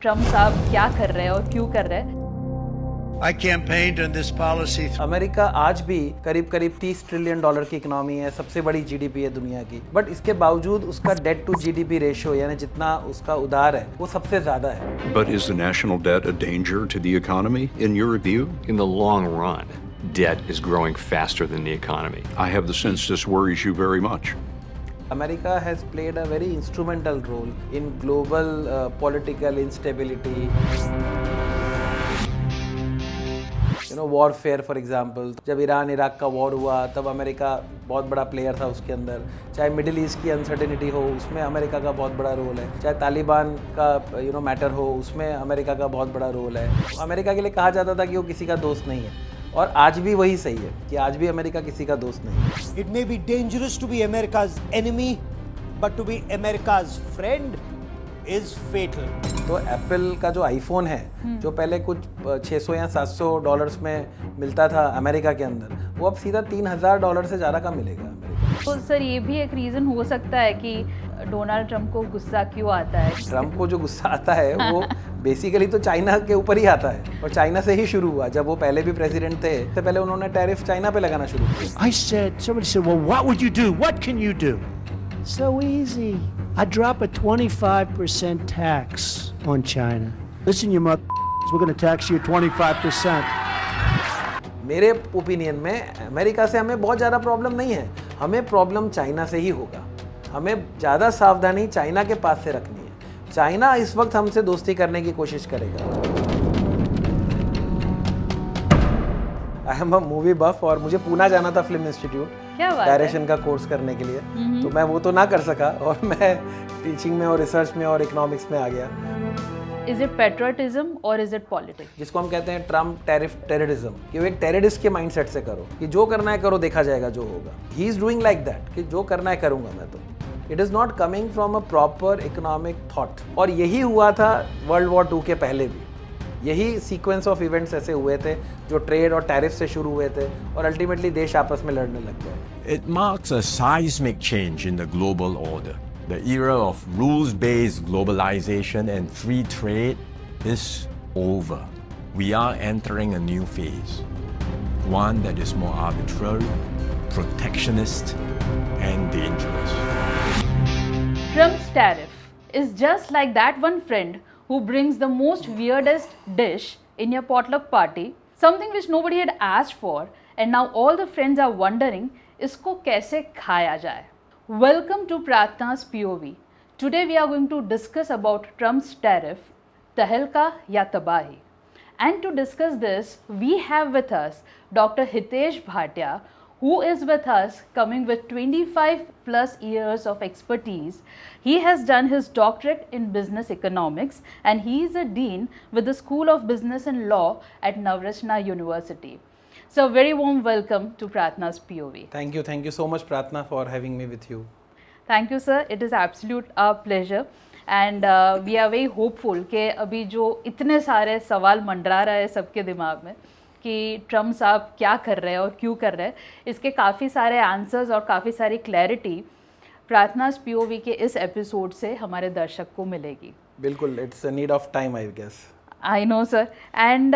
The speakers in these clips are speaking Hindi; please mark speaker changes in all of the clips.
Speaker 1: ट्रम्प साहब क्या कर रहे हैं और क्यों कर रहे हैं?
Speaker 2: I campaigned on this policy.
Speaker 3: America आज भी करीब करीब $30 ट्रिलियन की इकोनॉमी है, सबसे बड़ी जीडीपी है दुनिया की, बट इसके बावजूद उसका डेट टू जीडीपी रेशियो यानी जितना उसका उधार है वो सबसे ज्यादा है.
Speaker 4: But is the national debt a danger to the economy, in your view?
Speaker 5: In the long run, debt is growing faster than the economy.
Speaker 4: I have the sense this worries you very much.
Speaker 3: America has played a very instrumental role in global political instability. Warfare for example, जब ईरान इराक का वॉर हुआ तब अमेरिका बहुत बड़ा प्लेयर था उसके अंदर. चाहे मिडिल ईस्ट की अनसर्टेनिटी हो उसमें अमेरिका का बहुत बड़ा रोल है. चाहे तालिबान का मैटर हो उसमें अमेरिका का बहुत बड़ा रोल है. अमेरिका के लिए कहा जाता था कि वो किसी का दोस्त नहीं है, और आज भी वही सही है कि आज भी अमेरिका किसी का दोस्त नहीं है.
Speaker 2: It may be dangerous to be America's enemy, but to be America's friend is fatal.
Speaker 3: तो एप्पल का जो आईफोन है जो पहले कुछ $600 या $700 में मिलता था अमेरिका के अंदर, वो अब सीधा $3000 से ज़्यादा का मिलेगा अमेरिका.
Speaker 1: तो सर ये भी एक रीज़न हो सकता है कि डोनाल्ड ट्रम्प को गुस्सा क्यों आता है?
Speaker 3: ट्रम्प को जो गुस्सा आता है वो बेसिकली तो चाइना के ऊपर ही आता है, और चाइना से ही शुरू हुआ. जब वो पहले भी प्रेसिडेंट थे तो पहले उन्होंने टैरिफ चाइना पे लगाना शुरू किया.
Speaker 6: Somebody said, well, what would you do? What can you do? So easy. I drop a 25% tax on China. Listen, you we're going to tax you 25%.
Speaker 3: मेरे ओपिनियन में अमेरिका से हमें बहुत ज़्यादा प्रॉब्लम नहीं है, हमें प्रॉब्लम चाइना से ही होगा. हमें ज़्यादा सावधानी चाइना के पास से रखनी है. चाइना इस वक्त हमसे दोस्ती करने की कोशिश करेगा. I am a movie buff और मुझे पूना जाना था फिल्म इंस्टीट्यूट डायरेक्शन का कोर्स करने के लिए, तो मैं वो तो ना कर सका और मैं टीचिंग में और रिसर्च में और इकोनॉमिक्स में आ गया.
Speaker 1: इज इट पेट्रियटिज्म और इज इट पॉलिटिक्स?
Speaker 3: जिसको हम कहते हैं ट्रम्प टेररिज्म, कि वो एक टेररिस्ट के माइंडसेट से करो कि जो करना है करो, देखा जाएगा जो होगा. He is doing like that कि जो करना है करूंगा मैं. तो it is not coming from a proper economic thought. और यही हुआ था वर्ल्ड वॉर 2 के पहले भी. यही सीक्वेंस ऑफ इवेंट्स ऐसे हुए थे जो ट्रेड और टैरिफ से शुरू हुए थे और अल्टीमेटली देश आपस में लड़ने लग गए.
Speaker 7: It marks a seismic change in the global order. The era of rules-based globalization and free trade is over. We are entering a new phase, one that is more arbitrary, protectionist, and dangerous.
Speaker 1: Trump's tariff is just like that one friend who brings the most weirdest dish in your potluck party, something which nobody had asked for, and now all the friends are wondering इसको कैसे खाया जाए. Welcome to Pratna's POV. Today we are going to discuss about Trump's tariff, तहलका या तबाही. And to discuss this, we have with us Dr. Hitesh Bhatia, who is with us coming with 25 plus years of expertise. He has done his doctorate in business economics and he is a dean with the School of Business and Law at Navrachna University. So very warm welcome to Pratna's POV.
Speaker 3: Thank you so much Pratna for having me with you.
Speaker 1: Thank you sir, it is absolute our pleasure and we are very hopeful कि अभी जो इतने सारे सवाल मंडरा रहा है सबके दिमाग में कि ट्रम्प साहब क्या कर रहे हैं और क्यों कर रहे हैं, इसके काफ़ी सारे आंसर्स और काफ़ी सारी क्लैरिटी प्रार्थनास पीओवी के इस एपिसोड से हमारे दर्शक को मिलेगी.
Speaker 3: बिल्कुल, it's a need of time I guess.
Speaker 1: I know sir. And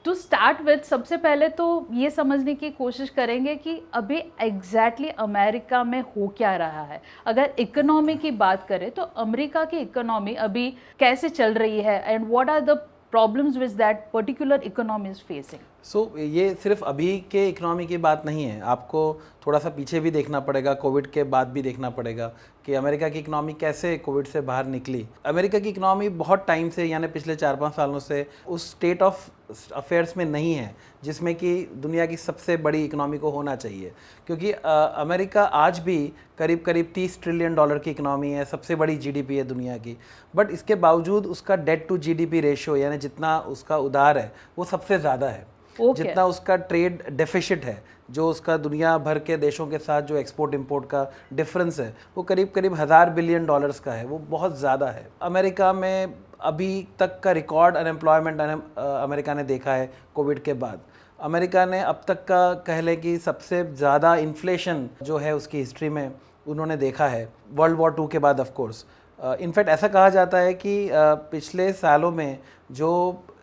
Speaker 1: to start with, सबसे पहले तो ये समझने की कोशिश करेंगे कि अभी एग्जैक्टली अमेरिका में हो क्या रहा है. अगर इकोनॉमी की बात करें तो अमेरिका की इकोनॉमी अभी कैसे चल रही है and what are the problems which that particular economy is facing.
Speaker 3: So ये सिर्फ अभी के इकोनॉमी की बात नहीं है, आपको थोड़ा सा पीछे भी देखना पड़ेगा, कोविड के बाद भी देखना पड़ेगा कि अमेरिका की इकोनॉमी कैसे कोविड से बाहर निकली. अमेरिका की इकोनॉमी बहुत टाइम से यानी पिछले 4-5 सालों से उस स्टेट ऑफ अफेयर्स में नहीं है जिसमें कि दुनिया की सबसे बड़ी इकोनॉमी को होना चाहिए, क्योंकि अमेरिका आज भी करीब करीब $30 ट्रिलियन की इकोनॉमी है, सबसे बड़ी जीडीपी है दुनिया की, बट इसके बावजूद उसका डेट टू जीडीपी रेशियो यानी जितना उसका उधार है वो सबसे ज़्यादा है. जितना उसका ट्रेड डेफिसिट है, जो उसका दुनिया भर के देशों के साथ जो एक्सपोर्ट इंपोर्ट का डिफरेंस है वो करीब करीब $1000 बिलियन का है, वो बहुत ज़्यादा है. अमेरिका में अभी तक का रिकॉर्ड अनएम्प्लॉयमेंट अमेरिका ने देखा है कोविड के बाद. अमेरिका ने अब तक का कह लें कि सबसे ज़्यादा इन्फ्लेशन जो है उसकी हिस्ट्री में उन्होंने देखा है वर्ल्ड वॉर 2 के बाद. ऑफ कोर्स इनफैक्ट ऐसा कहा जाता है कि पिछले सालों में जो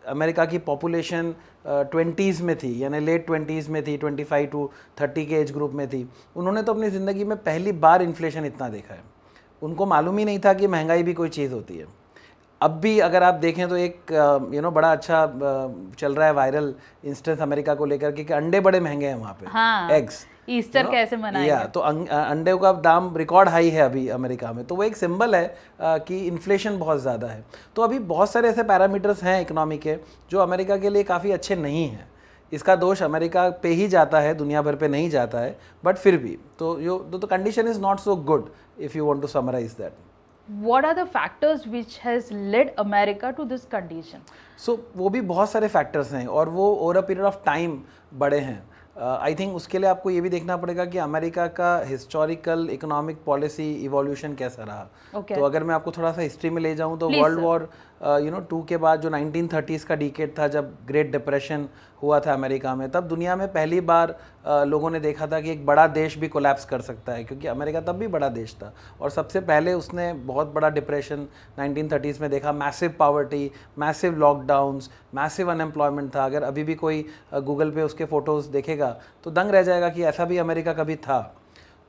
Speaker 3: अमेरिका की पॉपुलेशन 20s में थी, यानी लेट 20s में थी, 25 टू 30 के एज ग्रुप में थी, उन्होंने तो अपनी ज़िंदगी में पहली बार इन्फ्लेशन इतना देखा है। उनको मालूम ही नहीं था कि महंगाई भी कोई चीज़ होती है। अब भी अगर आप देखें तो एक बड़ा अच्छा चल रहा है वायरल इंस्टेंस अमेरिका को लेकर कि अंडे बड़े महंगे हैं वहाँ पे,
Speaker 1: हाँ,
Speaker 3: एग्स,
Speaker 1: ईस्टर कैसे मनाएंगे?
Speaker 3: तो अंडे का दाम रिकॉर्ड हाई है अभी अमेरिका में, तो वो एक सिंबल है कि इन्फ्लेशन बहुत ज़्यादा है। तो अभी बहुत सारे ऐसे पैरामीटर्स हैं इकोनॉमी के जो अमेरिका के लिए काफ़ी अच्छे नहीं हैं। इसका दोष अमेरिका पे ही जाता है, दुनिया भर पे नहीं जाता है, बट फिर भी तो condition is not so good if you want to summarise that.
Speaker 1: What are the factors which has led America to this condition?
Speaker 3: सो वो भी बहुत सारे फैक्टर्स हैं और वो over a period of time बड़े हैं। आई थिंक उसके लिए आपको ये भी देखना पड़ेगा कि अमेरिका का हिस्टोरिकल इकोनॉमिक पॉलिसी इवोल्यूशन कैसा रहा।
Speaker 1: Okay.
Speaker 3: तो अगर मैं आपको थोड़ा सा हिस्ट्री में ले जाऊं तो
Speaker 1: Please,
Speaker 3: वर्ल्ड
Speaker 1: sir.
Speaker 3: वॉर 2 के बाद जो 1930s का डिकेड था, जब ग्रेट डिप्रेशन हुआ था अमेरिका में, तब दुनिया में पहली बार लोगों ने देखा था कि एक बड़ा देश भी कोलैप्स कर सकता है, क्योंकि अमेरिका तब भी बड़ा देश था और सबसे पहले उसने बहुत बड़ा डिप्रेशन 1930s में देखा। Massive poverty, massive lockdowns, massive unemployment था। अगर अभी भी कोई गूगल पे उसके फ़ोटोज़ देखेगा तो दंग रह जाएगा कि ऐसा भी अमेरिका कभी था।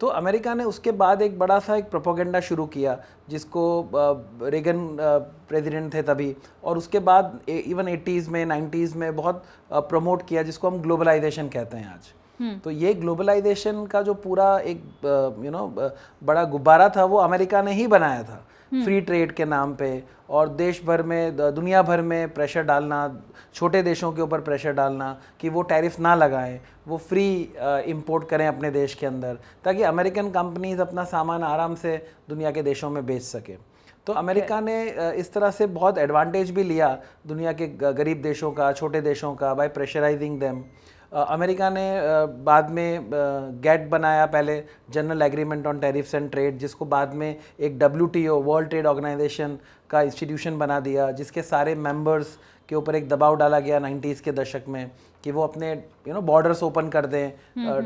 Speaker 3: तो अमेरिका ने उसके बाद एक बड़ा सा एक प्रोपोगेंडा शुरू किया, जिसको रेगन प्रेसिडेंट थे तभी, और उसके बाद इवन 80s में 90s में बहुत प्रमोट किया, जिसको हम ग्लोबलाइजेशन कहते हैं आज। तो ये ग्लोबलाइजेशन का जो पूरा एक बड़ा गुब्बारा था वो अमेरिका ने ही बनाया था, फ्री ट्रेड के नाम पे, और देश भर में, दुनिया भर में प्रेशर डालना, छोटे देशों के ऊपर प्रेशर डालना कि वो टैरिफ ना लगाएं, वो फ्री इंपोर्ट करें अपने देश के अंदर, ताकि अमेरिकन कंपनीज अपना सामान आराम से दुनिया के देशों में बेच सके। तो अमेरिका ने इस तरह से बहुत एडवांटेज भी लिया दुनिया के गरीब देशों का, छोटे देशों का, बाय प्रेशराइजिंग देम। अमेरिका ने बाद में गेट बनाया, पहले general agreement on tariffs and trade, जिसको बाद में एक WTO, वर्ल्ड ट्रेड ऑर्गेनाइजेशन का इंस्टीट्यूशन बना दिया, जिसके सारे मेंबर्स के ऊपर एक दबाव डाला गया 90s के दशक में कि वो अपने बॉर्डर्स ओपन कर दें,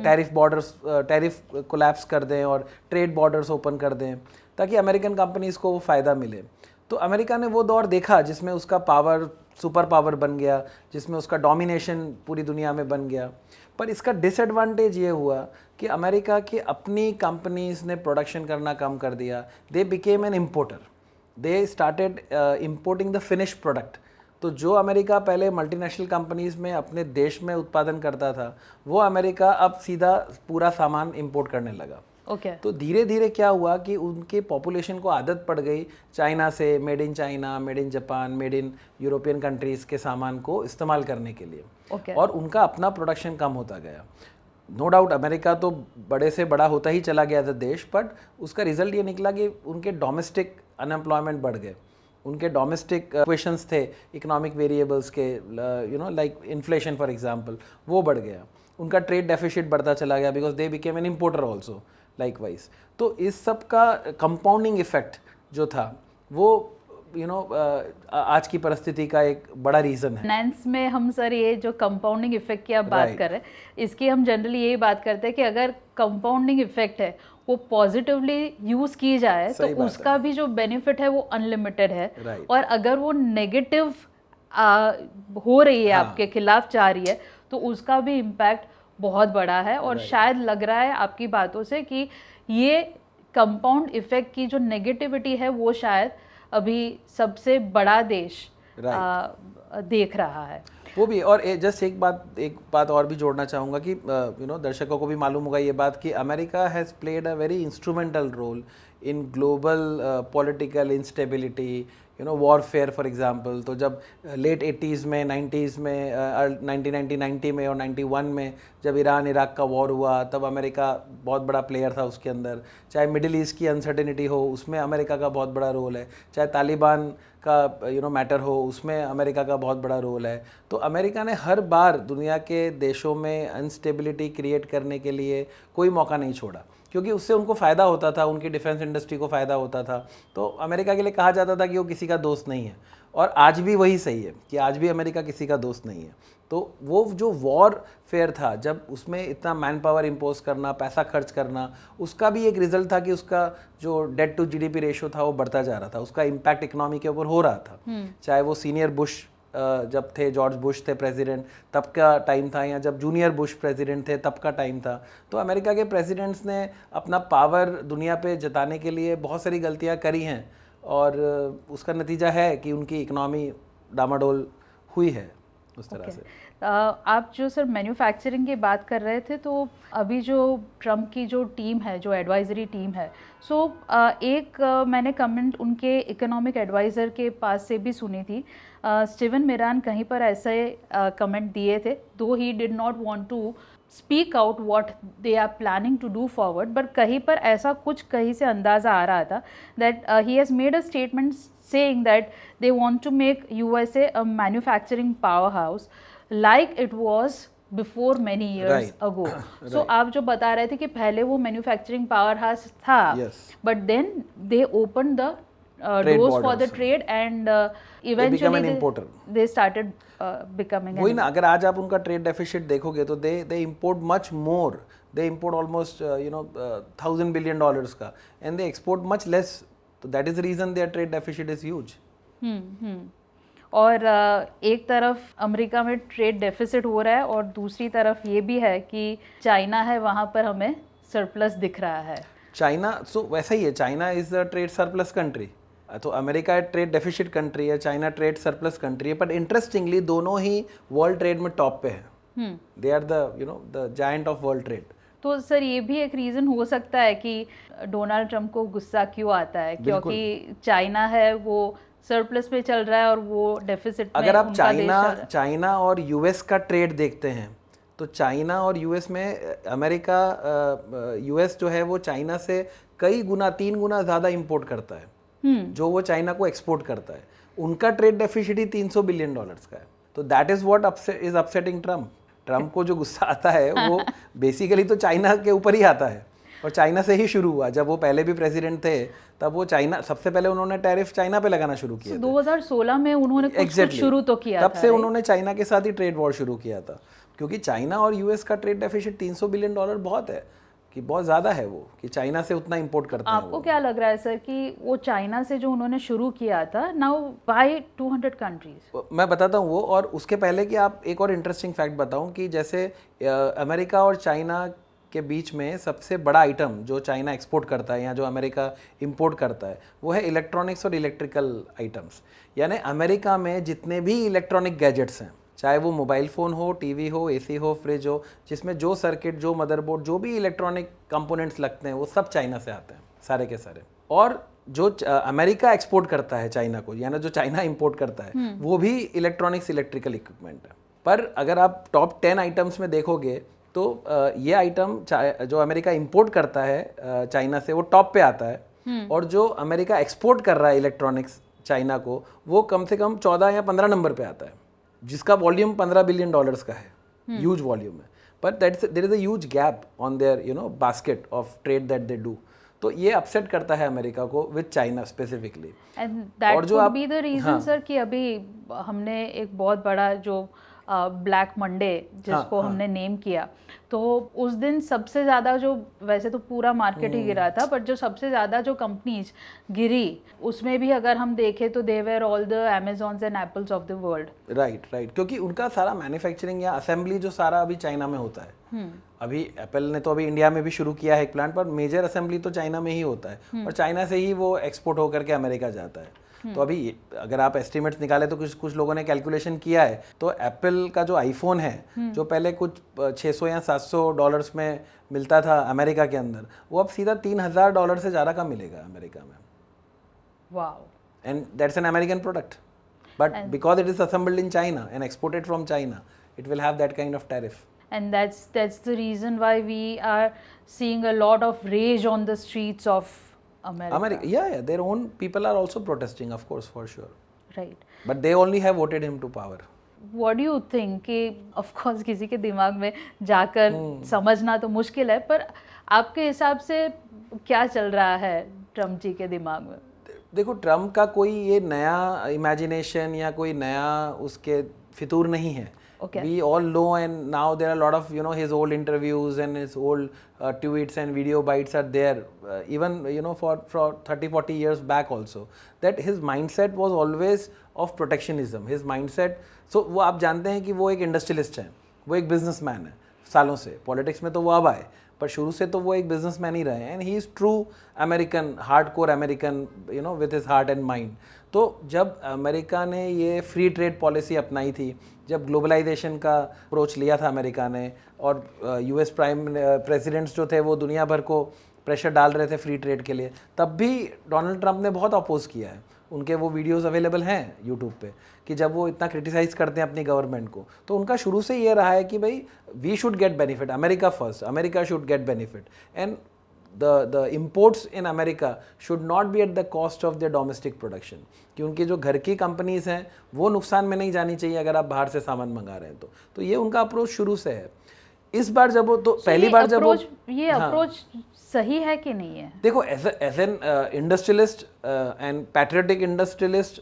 Speaker 3: टैरिफ कोलैप्स कर दें और ट्रेड बॉर्डर्स ओपन कर दें, ताकि अमेरिकन कंपनीज़ को वो फ़ायदा मिले। तो अमेरिका ने वो दौर देखा जिसमें उसका पावर सुपर पावर बन गया, जिसमें उसका डोमिनेशन पूरी दुनिया में बन गया। पर इसका डिसएडवांटेज ये हुआ कि अमेरिका की अपनी कंपनीज़ ने प्रोडक्शन करना कम कर दिया। They became an importer, they started importing the finished product. तो जो अमेरिका पहले मल्टीनेशनल कंपनीज़ में अपने देश में उत्पादन करता था, वो अमेरिका अब सीधा पूरा सामान इम्पोर्ट करने लगा। तो धीरे धीरे क्या हुआ कि उनके पॉपुलेशन को आदत पड़ गई चाइना से, made in China, made in Japan, made in European countries के सामान को इस्तेमाल करने के लिए, और उनका अपना प्रोडक्शन कम होता गया। नो डाउट अमेरिका तो बड़े से बड़ा होता ही चला गया था देश, बट उसका रिजल्ट ये निकला कि उनके डोमेस्टिक अनएम्प्लॉयमेंट बढ़ गए, उनके डोमेस्टिक क्वेश्चंस थे इकोनॉमिक वेरिएबल्स के, लाइक इन्फ्लेशन फॉर एग्जांपल, वो बढ़ गया। उनका ट्रेड डेफिसिट बढ़ता चला गया because they became an importer also likewise. तो इस सब का कंपाउंडिंग इफेक्ट जो था वो आज की परिस्थिति का एक बड़ा रीज़न है।
Speaker 1: फाइनेंस में हम सर ये जो कंपाउंडिंग इफेक्ट की आप बात कर रहे हैं, इसकी हम जनरली यही बात करते हैं कि अगर कंपाउंडिंग इफेक्ट है वो पॉजिटिवली यूज की जाए तो उसका भी जो बेनिफिट है वो अनलिमिटेड है, और अगर वो नेगेटिव हो रही है, आपके खिलाफ जा रही है, तो उसका भी इम्पैक्ट बहुत बड़ा है। और शायद लग रहा है आपकी बातों से कि ये कंपाउंड इफेक्ट की जो नेगेटिविटी है वो शायद अभी सबसे बड़ा देश देख रहा है।
Speaker 3: वो भी, और जस्ट एक बात और भी जोड़ना चाहूँगा कि दर्शकों को भी मालूम होगा ये बात कि America has played a very instrumental role in global political instability, warfare for example. तो जब लेट 80s में, 90s में, 1990 में और 91 में जब ईरान इराक का वॉर हुआ, तब अमेरिका बहुत बड़ा प्लेयर था उसके अंदर। चाहे मिडिल ईस्ट की अनसर्टेनिटी हो, उसमें अमेरिका का बहुत बड़ा रोल है। चाहे तालिबान का मैटर हो, उसमें अमेरिका का बहुत बड़ा रोल है। तो अमेरिका ने हर बार दुनिया के देशों में अनस्टेबिलिटी क्रिएट करने के लिए कोई मौका नहीं छोड़ा। क्योंकि उससे उनको फ़ायदा होता था, उनकी डिफेंस इंडस्ट्री को फ़ायदा होता था। तो अमेरिका के लिए कहा जाता था कि वो किसी का दोस्त नहीं है, और आज भी वही सही है कि आज भी अमेरिका किसी का दोस्त नहीं है। तो वो जो वॉर फेयर था, जब उसमें इतना मैन पावर इम्पोज करना, पैसा खर्च करना, उसका भी एक रिजल्ट था कि उसका जो डेट टू जीडीपी रेशियो था वो बढ़ता जा रहा था, उसका इम्पैक्ट इकोनॉमी के ऊपर हो रहा था। चाहे वो सीनियर बुश जब थे, जॉर्ज बुश थे प्रेसिडेंट, तब का टाइम था, या जब जूनियर बुश प्रेसिडेंट थे तब का टाइम था। तो अमेरिका के प्रेसिडेंट्स ने अपना पावर दुनिया पे जताने के लिए बहुत सारी गलतियां करी हैं, और उसका नतीजा है कि उनकी इकोनॉमी डामाडोल हुई है उस तरह से।
Speaker 1: आप जो सर मैन्युफैक्चरिंग की बात कर रहे थे, तो अभी जो ट्रम्प की जो टीम है, जो एडवाइजरी टीम है, एक मैंने कमेंट उनके इकोनॉमिक एडवाइज़र के पास से भी सुनी थी। स्टीवन मिरान कहीं पर ऐसे कमेंट दिए थे, though he did not want to speak out what they are planning to do forward, but कहीं पर ऐसा कुछ कहीं से अंदाज़ा आ रहा था that he has made a statement saying that they want to make USA a manufacturing powerhouse like it was before many years ago. So आप जो बता रहे थे कि पहले वो manufacturing powerhouse था, but then they opened the doors for the trade and eventually they started becoming
Speaker 3: वही ना, अगर आज आप उनका ट्रेड डेफिसिट देखोगे तो they import much more, they import almost $1,000 billion का, and they export much less. तो that is the reason their trade deficit is huge.
Speaker 1: और एक तरफ अमेरिका में ट्रेड डेफिसिट हो रहा है, और दूसरी तरफ ये भी है कि चाइना है, वहाँ पर हमें सरप्लस दिख रहा है।
Speaker 3: चाइना वैसा ही है, China is a trade surplus country. तो अमेरिका ट्रेड डेफिसिट कंट्री है, चाइना ट्रेड सरप्लस कंट्री है, बट इंटरेस्टिंगली दोनों ही वर्ल्ड ट्रेड में टॉप पे है। They are the giant of world trade.
Speaker 1: तो सर ये भी एक रीज़न हो सकता है कि डोनाल्ड ट्रंप को गुस्सा क्यों आता है, क्योंकि चाइना है वो सरप्लस पे चल रहा है और वो डेफिसिट में।
Speaker 3: अगर आप चाइना और यूएस का ट्रेड देखते हैं, तो चाइना और यूएस में अमेरिका, यूएस जो है वो चाइना से कई गुना, 3 गुना ज़्यादा इंपोर्ट करता है जो वो चाइना को एक्सपोर्ट करता है। उनका ट्रेड डेफिसिट ही $300 बिलियन का है। तो that is what is upsetting Trump को जो गुस्सा आता है वो बेसिकली तो चाइना के ऊपर ही आता है, और चाइना से ही शुरू हुआ। जब वो पहले भी प्रेसिडेंट थे तब वो चाइना, सबसे पहले उन्होंने टैरिफ चाइना पे लगाना शुरू किया।
Speaker 1: 2016 में उन्होंने कुछ शुरू तो किया था,
Speaker 3: तब से उन्होंने चाइना के साथ ही ट्रेड वॉर शुरू किया था, क्योंकि चाइना और यूएस का ट्रेड डेफिसिट $300 बिलियन बहुत है, कि बहुत ज़्यादा है वो, कि चाइना से उतना इंपोर्ट करते हैं।
Speaker 1: आपको क्या लग रहा है सर कि वो चाइना से जो उन्होंने शुरू किया था, नाउ बाय 200 कंट्रीज?
Speaker 3: मैं बताता हूँ वो, और उसके पहले कि आप एक और इंटरेस्टिंग फैक्ट बताऊँ कि जैसे अमेरिका और चाइना के बीच में सबसे बड़ा आइटम जो चाइना एक्सपोर्ट करता है या जो अमेरिका इंपोर्ट करता है वो है इलेक्ट्रॉनिक्स और इलेक्ट्रिकल आइटम्स। यानी अमेरिका में जितने भी इलेक्ट्रॉनिक गैजेट्स हैं, चाहे वो मोबाइल फ़ोन हो, टीवी हो, एसी हो, फ्रिज हो, जिसमें जो सर्किट, जो मदरबोर्ड, जो भी इलेक्ट्रॉनिक कंपोनेंट्स लगते हैं वो सब चाइना से आते हैं, सारे के सारे। और जो अमेरिका एक्सपोर्ट करता है चाइना को, यानी जो चाइना इंपोर्ट करता है वो भी इलेक्ट्रॉनिक्स, इलेक्ट्रिकल इक्विपमेंट है। पर अगर आप टॉप 10 आइटम्स में देखोगे तो ये आइटम जो अमेरिका इंपोर्ट करता है चाइना से वो टॉप पे आता है, और जो अमेरिका एक्सपोर्ट कर रहा है इलेक्ट्रॉनिक्स चाइना को, वो कम से कम 14 या 15 नंबर पे आता है, जिसका वॉल्यूम $15 बिलियन का है, ह्यूज वॉल्यूम है। But there is a huge gap on their basket of trade that they do. तो ये अपसेट करता है अमेरिका को with China specifically.
Speaker 1: And that could be the reason sir कि अभी हमने एक बहुत बड़ा जो ब्लैक मंडे जिसको हमने नेम किया, तो उस दिन सबसे ज़्यादा जो, वैसे तो पूरा मार्केट ही गिरा था, बट जो सबसे ज़्यादा जो कंपनीज गिरी उसमें भी अगर हम देखें तो they were all the Amazons and Apples of the world.
Speaker 3: Right, क्योंकि उनका सारा मैन्युफैक्चरिंग या असेंबली जो सारा अभी चाइना में होता है। अभी एप्पल ने तो अभी इंडिया में भी शुरू किया है एक प्लांट, पर मेजर असेंबली तो चाइना में ही होता है, और चाइना से ही वो एक्सपोर्ट होकर के अमेरिका जाता है। तो अभी अगर आप एस्टिमेट्स निकाले तो कुछ लोगों ने कैलकुलेशन किया है, तो एप्पल का जो आईफोन है जो पहले कुछ $600 या $700 में मिलता था अमेरिका के अंदर, वो अब सीधा $3000 से ज़्यादा का मिलेगा अमेरिका में।
Speaker 1: Wow.
Speaker 3: And that's an American product, but because it is assembled in China and exported from China, it will have that kind of tariff.
Speaker 1: And that's the reason why we are seeing a lot of rage on the streets of America.
Speaker 3: Yeah, their own people are also protesting, of course, for sure.
Speaker 1: Right.
Speaker 3: But they only have voted him to power.
Speaker 1: What do you think कि of course किसी के दिमाग में जाकर समझना तो मुश्किल है, पर आपके हिसाब से क्या चल रहा है ट्रम्प जी के दिमाग में?
Speaker 3: देखो, ट्रम्प का कोई ये नया इमेजिनेशन या कोई नया उसके फितूर नहीं है.
Speaker 1: Okay.
Speaker 3: We all know, and now there are a lot of his old interviews and his old tweets and video bites are there, even for 30-40 years back also, that his mindset was always of protectionism. His mindset, so वो आप जानते हैं कि वो एक इंडस्ट्रियलिस्ट है, वो एक बिजनेसमैन है सालों से. पॉलिटिक्स में तो वो अब आए, पर शुरू से तो वो एक बिजनेसमैन ही रहे हैं. And he is true American, hardcore American, with his heart and mind. तो जब अमेरिका ने ये फ्री ट्रेड पॉलिसी अपनाई थी, जब ग्लोबलाइजेशन का अप्रोच लिया था अमेरिका ने, और यूएस प्रेसिडेंट्स जो थे वो दुनिया भर को प्रेशर डाल रहे थे फ्री ट्रेड के लिए, तब भी डोनाल्ड ट्रंप ने बहुत अपोज किया है. उनके वो वीडियोस अवेलेबल हैं यूट्यूब पे कि जब वो इतना क्रिटिसाइज करते हैं अपनी गवर्नमेंट को, तो उनका शुरू से ये रहा है कि भाई we should get benefit, America first, America should get benefit, and the imports in America should not be at the cost of their domestic production. कि उनकी जो घर की कंपनीज हैं वो नुकसान में नहीं जानी चाहिए अगर आप बाहर से सामान मंगा रहे हैं तो ये उनका अप्रोच शुरू से है. इस बार जब वो, तो पहली बार जब वो,
Speaker 1: ये अप्रोच सही है कि नहीं है?
Speaker 3: देखो, as an industrialist and patriotic industrialist,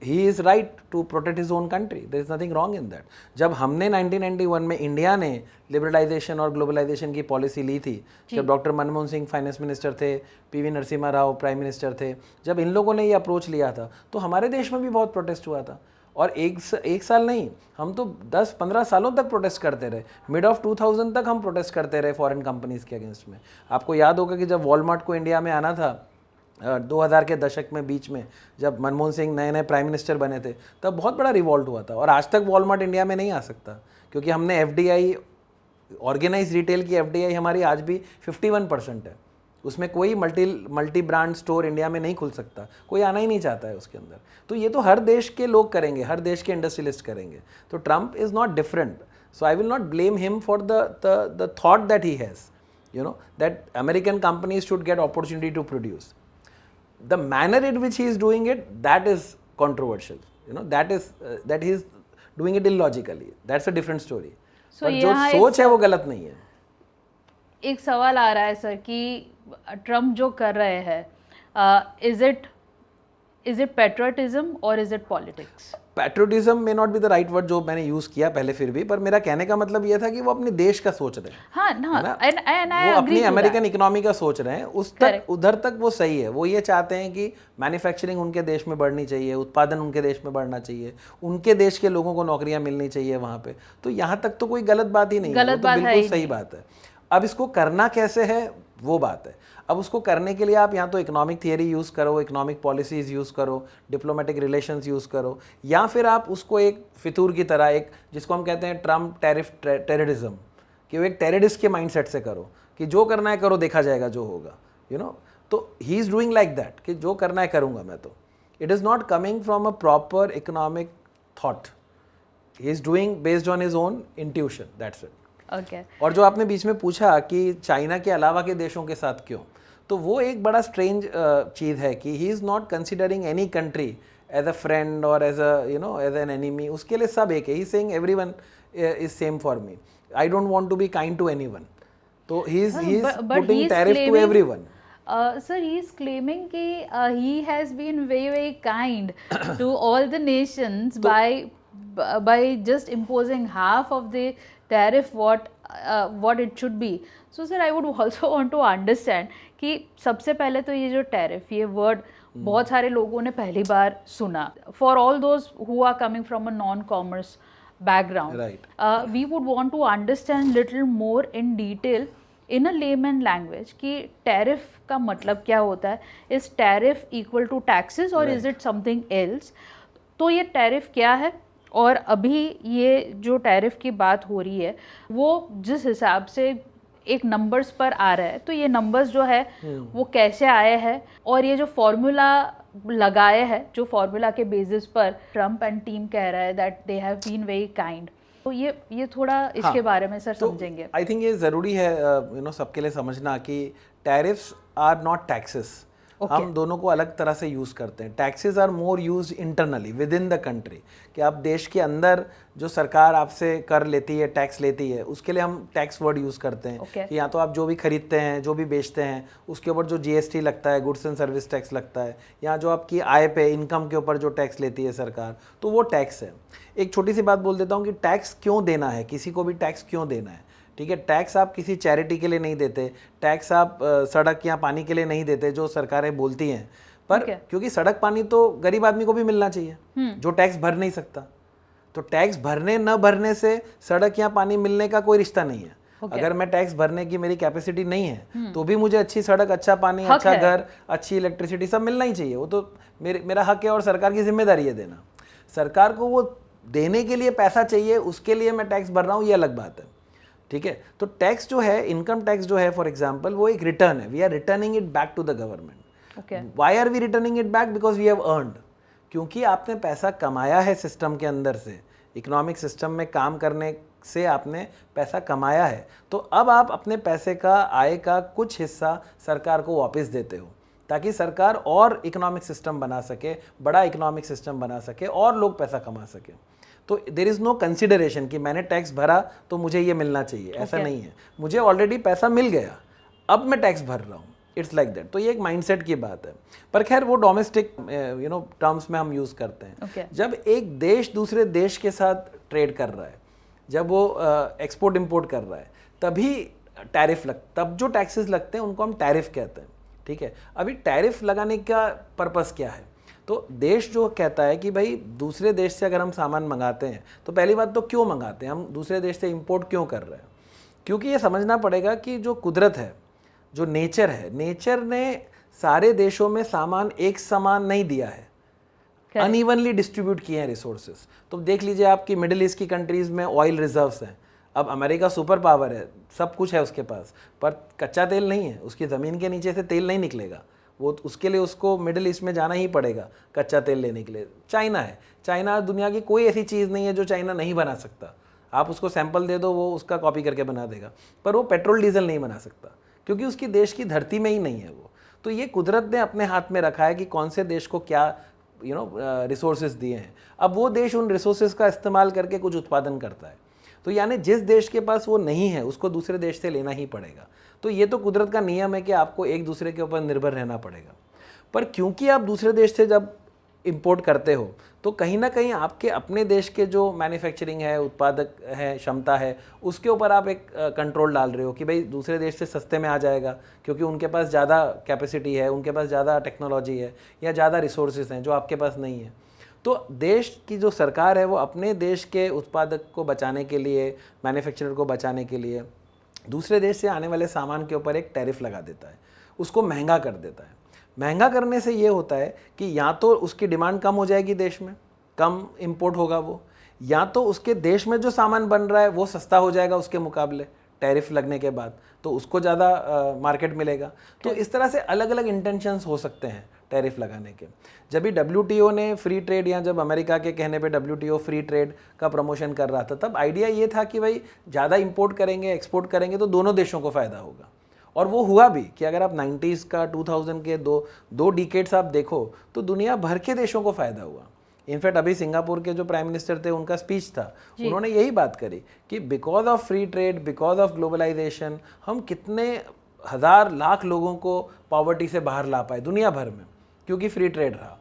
Speaker 3: he is right to protect his own country. There is nothing wrong in that. जब हमने 1991 में इंडिया ने लिबरलाइजेशन और ग्लोबलाइजेशन की पॉलिसी ली थी, जब doctor Manmohan Singh finance minister थे, PV Narasimha Rao prime minister थे, जब इन लोगों ने ये अप्रोच लिया था तो हमारे देश में भी बहुत प्रोटेस्ट हुआ था. और एक साल नहीं, हम तो 10-15 सालों तक प्रोटेस्ट करते रहे. मिड ऑफ 2000 तक हम प्रोटेस्ट करते रहे फॉरेन कंपनीज़ के अगेंस्ट में. आपको याद होगा कि जब वॉलमार्ट को इंडिया में आना था 2000 के दशक में, बीच में जब मनमोहन सिंह नए प्रधान मिनिस्टर बने थे, तब बहुत बड़ा रिवॉल्ट हुआ था. और आज तक वॉलमार्ट इंडिया में नहीं आ सकता क्योंकि हमने एफडीआई, ऑर्गेनाइज रिटेल की एफडीआई हमारी आज भी 51% है. उसमें कोई मल्टी ब्रांड स्टोर इंडिया में नहीं खुल सकता, कोई आना ही नहीं चाहता है उसके अंदर. तो ये तो हर देश के लोग करेंगे, हर देश के इंडस्ट्रियलिस्ट करेंगे. तो Trump is not different. So I will not blame him for the thought that he has, that American companies should get opportunity to produce. The manner in which he is doing it, that is controversial. That he is doing it illogically. That's a different story.
Speaker 1: So
Speaker 3: पर जो सोच है वो गलत नहीं है.
Speaker 1: एक सवाल आ रहा है सर कि ट्रम्प जो कर रहे हैं, is it patriotism or is it politics?
Speaker 3: Patriotism may not be the right word जो मैंने यूज किया पहले, फिर भी, पर मेरा कहने का मतलब ये था कि वो अपने देश का सोच रहे हैं.
Speaker 1: हाँ,
Speaker 3: वो अपनी अमेरिकन इकोनॉमी का सोच रहे हैं. उधर तक वो सही है. वो ये चाहते हैं कि मैन्युफैक्चरिंग उनके देश में बढ़नी चाहिए, उत्पादन उनके देश में बढ़ना चाहिए, उनके देश के लोगों को नौकरियां मिलनी चाहिए वहाँ पे. तो यहाँ तक तो कोई गलत बात ही नहीं है, वो तो बिल्कुल सही बात है. अब इसको करना कैसे है वो बात है. अब उसको करने के लिए आप यहाँ तो इकोनॉमिक थियरी यूज़ करो, इकोनॉमिक पॉलिसीज़ यूज़ करो, डिप्लोमेटिक रिलेशंस यूज़ करो, या फिर आप उसको एक फितूर की तरह, एक जिसको हम कहते हैं ट्रम्प टेररिज्म, कि वो एक टेररिस्ट के माइंडसेट से करो कि जो करना है करो, देखा जाएगा जो होगा. तो he is doing like that कि जो करना है करूँगा मैं. तो it is not coming from a proper economic thought. He is doing based on his own intuition, that's it.
Speaker 1: Okay.
Speaker 3: और जो आपने बीच में पूछा कि चाइना के अलावा के देशों के साथ क्यों, तो वो एक बड़ा स्ट्रेंज चीज़ है कि he is not considering any country as a friend और एज एज एन एनिमी. उसके लिए सब एक है. He saying everyone is same for me. I don't want to be kind to anyone. तो he is putting tariff to everyone.
Speaker 1: Sir, he is claiming that he has been very kind to all the nations by just imposing half of the tariff what it should be. So sir, I would also want to understand कि सबसे पहले तो ये जो टैरिफ, ये वर्ड बहुत सारे लोगों ने पहली बार सुना. For all those who are coming from a non-commerce background,
Speaker 3: right,
Speaker 1: we would want to understand little more in detail in a layman language कि टैरिफ का मतलब क्या होता है. Is tariff equal to taxes or is it something else? तो ये टैरिफ क्या है, और अभी ये जो टैरिफ की बात हो रही है वो जिस हिसाब से एक नंबर्स पर आ रहा है, तो ये नंबर्स जो है वो कैसे आए हैं, और ये जो फॉर्मूला लगाए है, जो फॉर्मूला के बेसिस पर ट्रम्प एंड टीम कह रहा है that they have been very kind. तो ये थोड़ा इसके बारे में सर समझेंगे.
Speaker 3: आई थिंक ये ज़रूरी है सबके लिए समझना कि टैरिफ्स आर नॉट टैक्सेस. हम दोनों को अलग तरह से यूज़ करते हैं। Taxes are more use internally within the country, कि आप देश के अंदर जो सरकार आपसे कर लेती है, टैक्स लेती है, उसके लिए हम टैक्स वर्ड यूज़ करते हैं। कि या तो आप जो भी खरीदते हैं, जो भी बेचते हैं, उसके ऊपर जो GST लगता है, गुड्स एंड सर्विस टैक्स लगता है, या जो आपकी आय पे, इनकम के ऊपर जो टैक्स लेती है सरकार, तो वो टैक्स है। एक छोटी सी बात बोल देता हूँ कि टैक्स क्यों देना है, किसी को भी टैक्स क्यों देना है। ठीक है, टैक्स आप किसी चैरिटी के लिए नहीं देते, टैक्स आप सड़क या पानी के लिए नहीं देते जो सरकारें बोलती हैं, पर क्योंकि सड़क पानी तो गरीब आदमी को भी मिलना चाहिए जो टैक्स भर नहीं सकता। तो टैक्स भरने न भरने से सड़क या पानी मिलने का कोई रिश्ता नहीं है। अगर मैं टैक्स भरने की मेरी कैपेसिटी नहीं है तो भी मुझे अच्छी सड़क, अच्छा पानी, अच्छा घर, अच्छी इलेक्ट्रिसिटी सब मिलना ही चाहिए। वो तो मेरा हक है और सरकार की जिम्मेदारी है देना। सरकार को वो देने के लिए पैसा चाहिए, उसके लिए मैं टैक्स भर रहा हूँ, ये अलग बात है। ठीक है, तो टैक्स जो है, इनकम टैक्स जो है फॉर एग्जांपल, वो एक रिटर्न है। We are returning it back to the government. Why are we returning it back? Because we have earned. क्योंकि आपने पैसा कमाया है सिस्टम के अंदर से, इकोनॉमिक सिस्टम में काम करने से आपने पैसा कमाया है, तो अब आप अपने पैसे का, आय का कुछ हिस्सा सरकार को वापस देते हो, ताकि सरकार और इकोनॉमिक सिस्टम बना सके, बड़ा इकोनॉमिक सिस्टम बना सके और लोग पैसा कमा सके। तो देयर इज़ नो कंसिडरेशन कि मैंने टैक्स भरा तो मुझे ये मिलना चाहिए, ऐसा नहीं है। मुझे ऑलरेडी पैसा मिल गया, अब मैं टैक्स भर रहा हूँ, इट्स लाइक दैट। तो ये एक माइंडसेट की बात है, पर खैर वो डोमेस्टिक टर्म्स में हम यूज़ करते हैं। जब एक देश दूसरे देश के साथ ट्रेड कर रहा है, जब वो एक्सपोर्ट इंपोर्ट कर रहा है, तभी टैरिफ तब जो टैक्सेस लगते हैं उनको हम टैरिफ कहते हैं। ठीक है, अभी टैरिफ लगाने का पर्पस क्या है? तो देश जो कहता है कि भाई दूसरे देश से अगर हम सामान मंगाते हैं तो पहली बात तो क्यों मंगाते हैं, हम दूसरे देश से इंपोर्ट क्यों कर रहे हैं? क्योंकि ये समझना पड़ेगा कि जो कुदरत है, जो नेचर है, नेचर ने सारे देशों में सामान एक समान नहीं दिया है, अनइवनली डिस्ट्रीब्यूट किए हैं रिसोर्सेज। तो देख लीजिए आपकी मिडिल ईस्ट की कंट्रीज़ में ऑयल रिजर्व्स हैं। अब अमेरिका सुपर पावर है, सब कुछ है उसके पास, पर कच्चा तेल नहीं है, उसकी ज़मीन के नीचे से तेल नहीं निकलेगा, वो उसके लिए उसको मिडिल ईस्ट में जाना ही पड़ेगा कच्चा तेल लेने के लिए। चाइना है, चाइना दुनिया की कोई ऐसी चीज़ नहीं है जो चाइना नहीं बना सकता। आप उसको सैंपल दे दो, वो उसका कॉपी करके बना देगा, पर वो पेट्रोल डीजल नहीं बना सकता क्योंकि उसकी देश की धरती में ही नहीं है वो। तो ये कुदरत ने अपने हाथ में रखा है कि कौन से देश को क्या रिसोर्सेज दिए हैं। अब वो देश उन रिसोर्सेज का इस्तेमाल करके कुछ उत्पादन करता है, तो यानी जिस देश के पास वो नहीं है उसको दूसरे देश से लेना ही पड़ेगा। तो ये तो कुदरत का नियम है कि आपको एक दूसरे के ऊपर निर्भर रहना पड़ेगा। पर क्योंकि आप दूसरे देश से जब इंपोर्ट करते हो तो कहीं ना कहीं आपके अपने देश के जो मैन्युफैक्चरिंग है, उत्पादक है, क्षमता है, उसके ऊपर आप एक कंट्रोल डाल रहे हो कि भाई दूसरे देश से सस्ते में आ जाएगा क्योंकि उनके पास ज़्यादा कैपेसिटी है, उनके पास ज़्यादा टेक्नोलॉजी है या ज़्यादा रिसोर्सेज हैं जो आपके पास नहीं है। तो देश की जो सरकार है वो अपने देश के उत्पादक को बचाने के लिए, मैन्युफैक्चरर को बचाने के लिए दूसरे देश से आने वाले सामान के ऊपर एक टैरिफ लगा देता है, उसको महंगा कर देता है। महंगा करने से ये होता है कि या तो उसकी डिमांड कम हो जाएगी, देश में कम इंपोर्ट होगा वो, या तो उसके देश में जो सामान बन रहा है वो सस्ता हो जाएगा उसके मुकाबले टैरिफ लगने के बाद, तो उसको ज़्यादा मार्केट मिलेगा। तो इस तरह से अलग अलग इंटेंशंस हो सकते हैं टैरिफ लगाने के। जब भी WTO ने फ्री ट्रेड, या जब अमेरिका के कहने पे WTO फ्री ट्रेड का प्रमोशन कर रहा था, तब आइडिया ये था कि भाई ज़्यादा इंपोर्ट करेंगे, एक्सपोर्ट करेंगे तो दोनों देशों को फ़ायदा होगा। और वो हुआ भी कि अगर आप 90s का 2000 के दो डिकेड्स आप देखो तो दुनिया भर के देशों को फ़ायदा हुआ। इनफैक्ट अभी सिंगापुर के जो प्राइम मिनिस्टर थे उनका स्पीच था, उन्होंने यही बात करी कि because of free trade, because of globalisation, हम कितने हज़ार लाख लोगों को पॉवर्टी से बाहर ला पाए दुनिया भर में, क्योंकि फ्री ट्रेड रहा।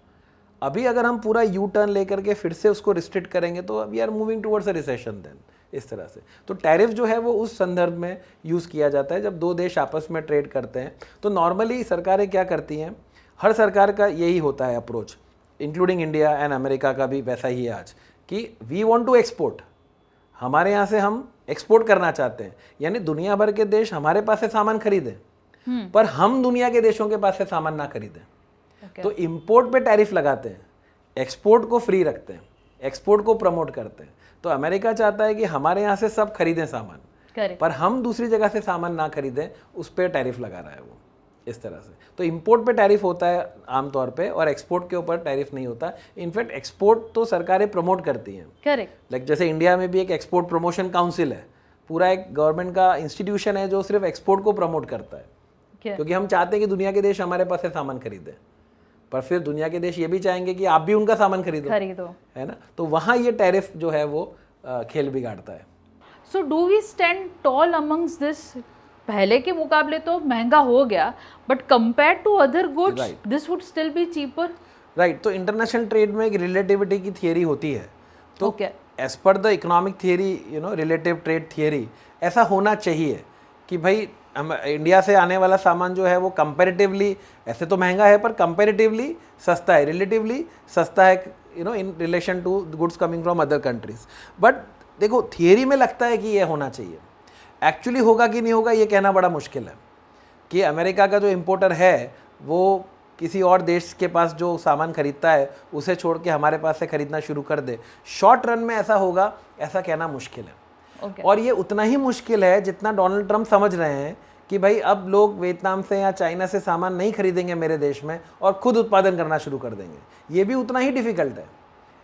Speaker 3: अभी अगर हम पूरा यू टर्न लेकर के फिर से उसको रिस्ट्रिक्ट करेंगे तो we are moving towards a recession then, इस तरह से। तो टैरिफ जो है वो उस संदर्भ में यूज़ किया जाता है जब दो देश आपस में ट्रेड करते हैं। तो नॉर्मली सरकारें क्या करती हैं, हर सरकार का यही होता है approach, including India and America का भी वैसा ही है आज, कि वी वांट टू एक्सपोर्ट, हमारे यहाँ से हम एक्सपोर्ट करना चाहते हैं, यानी दुनिया भर के देश हमारे पास से सामान खरीदें पर हम दुनिया के देशों के पास से सामान ना खरीदें। तो इंपोर्ट पे टैरिफ लगाते हैं, एक्सपोर्ट को फ्री रखते हैं, एक्सपोर्ट को प्रमोट करते हैं। तो अमेरिका चाहता है कि हमारे यहाँ से सब खरीदें सामान, पर हम दूसरी जगह से सामान ना खरीदें, उस पर टैरिफ लगा रहा है वो, इस तरह से। तो इंपोर्ट पे टैरिफ होता है आमतौर पे, और एक्सपोर्ट के ऊपर टैरिफ नहीं होता। इनफैक्ट एक्सपोर्ट तो सरकारें प्रमोट करती हैं,
Speaker 1: करेक्ट।
Speaker 3: लाइक जैसे इंडिया में भी एक एक्सपोर्ट प्रमोशन काउंसिल है, पूरा एक गवर्नमेंट का इंस्टीट्यूशन है जो सिर्फ एक्सपोर्ट को प्रमोट करता है।
Speaker 1: क्या?
Speaker 3: क्योंकि हम चाहते हैं कि दुनिया के देश हमारे पास से सामान खरीदें, पर फिर दुनिया के देश ये भी चाहेंगे कि आप भी उनका सामान खरीदो, है ना। तो वहाँ ये टैरिफ जो है वो खेल बिगाड़ता है।
Speaker 1: So do we stand tall amongst this? पहले के मुकाबले तो महंगा हो गया, but compare to other goods this would still be cheaper.
Speaker 3: Right, तो इंटरनेशनल ट्रेड में एक रिलेटिविटी की थियरी होती है, तो as per the economic theory, you know, relative trade theory, ऐसा होना चाहिए कि भाई हम इंडिया से आने वाला सामान जो है वो कंपैरेटिवली, ऐसे तो महंगा है पर कंपैरेटिवली सस्ता है, रिलेटिवली सस्ता है, you know, in relation to goods coming from other countries. But देखो, थियरी में लगता है कि ये होना चाहिए, एक्चुअली होगा कि नहीं होगा ये कहना बड़ा मुश्किल है। कि अमेरिका का जो इम्पोर्टर है वो किसी और देश के पास जो सामान खरीदता है उसे छोड़ के हमारे पास से खरीदना शुरू कर दे, शॉर्ट रन में ऐसा होगा, ऐसा कहना मुश्किल है। और ये उतना ही मुश्किल है जितना डोनाल्ड ट्रंप समझ रहे हैं कि भाई अब लोग वियतनाम से या चाइना से सामान नहीं खरीदेंगे मेरे देश में और खुद उत्पादन करना शुरू कर देंगे। ये भी उतना ही डिफिकल्ट है,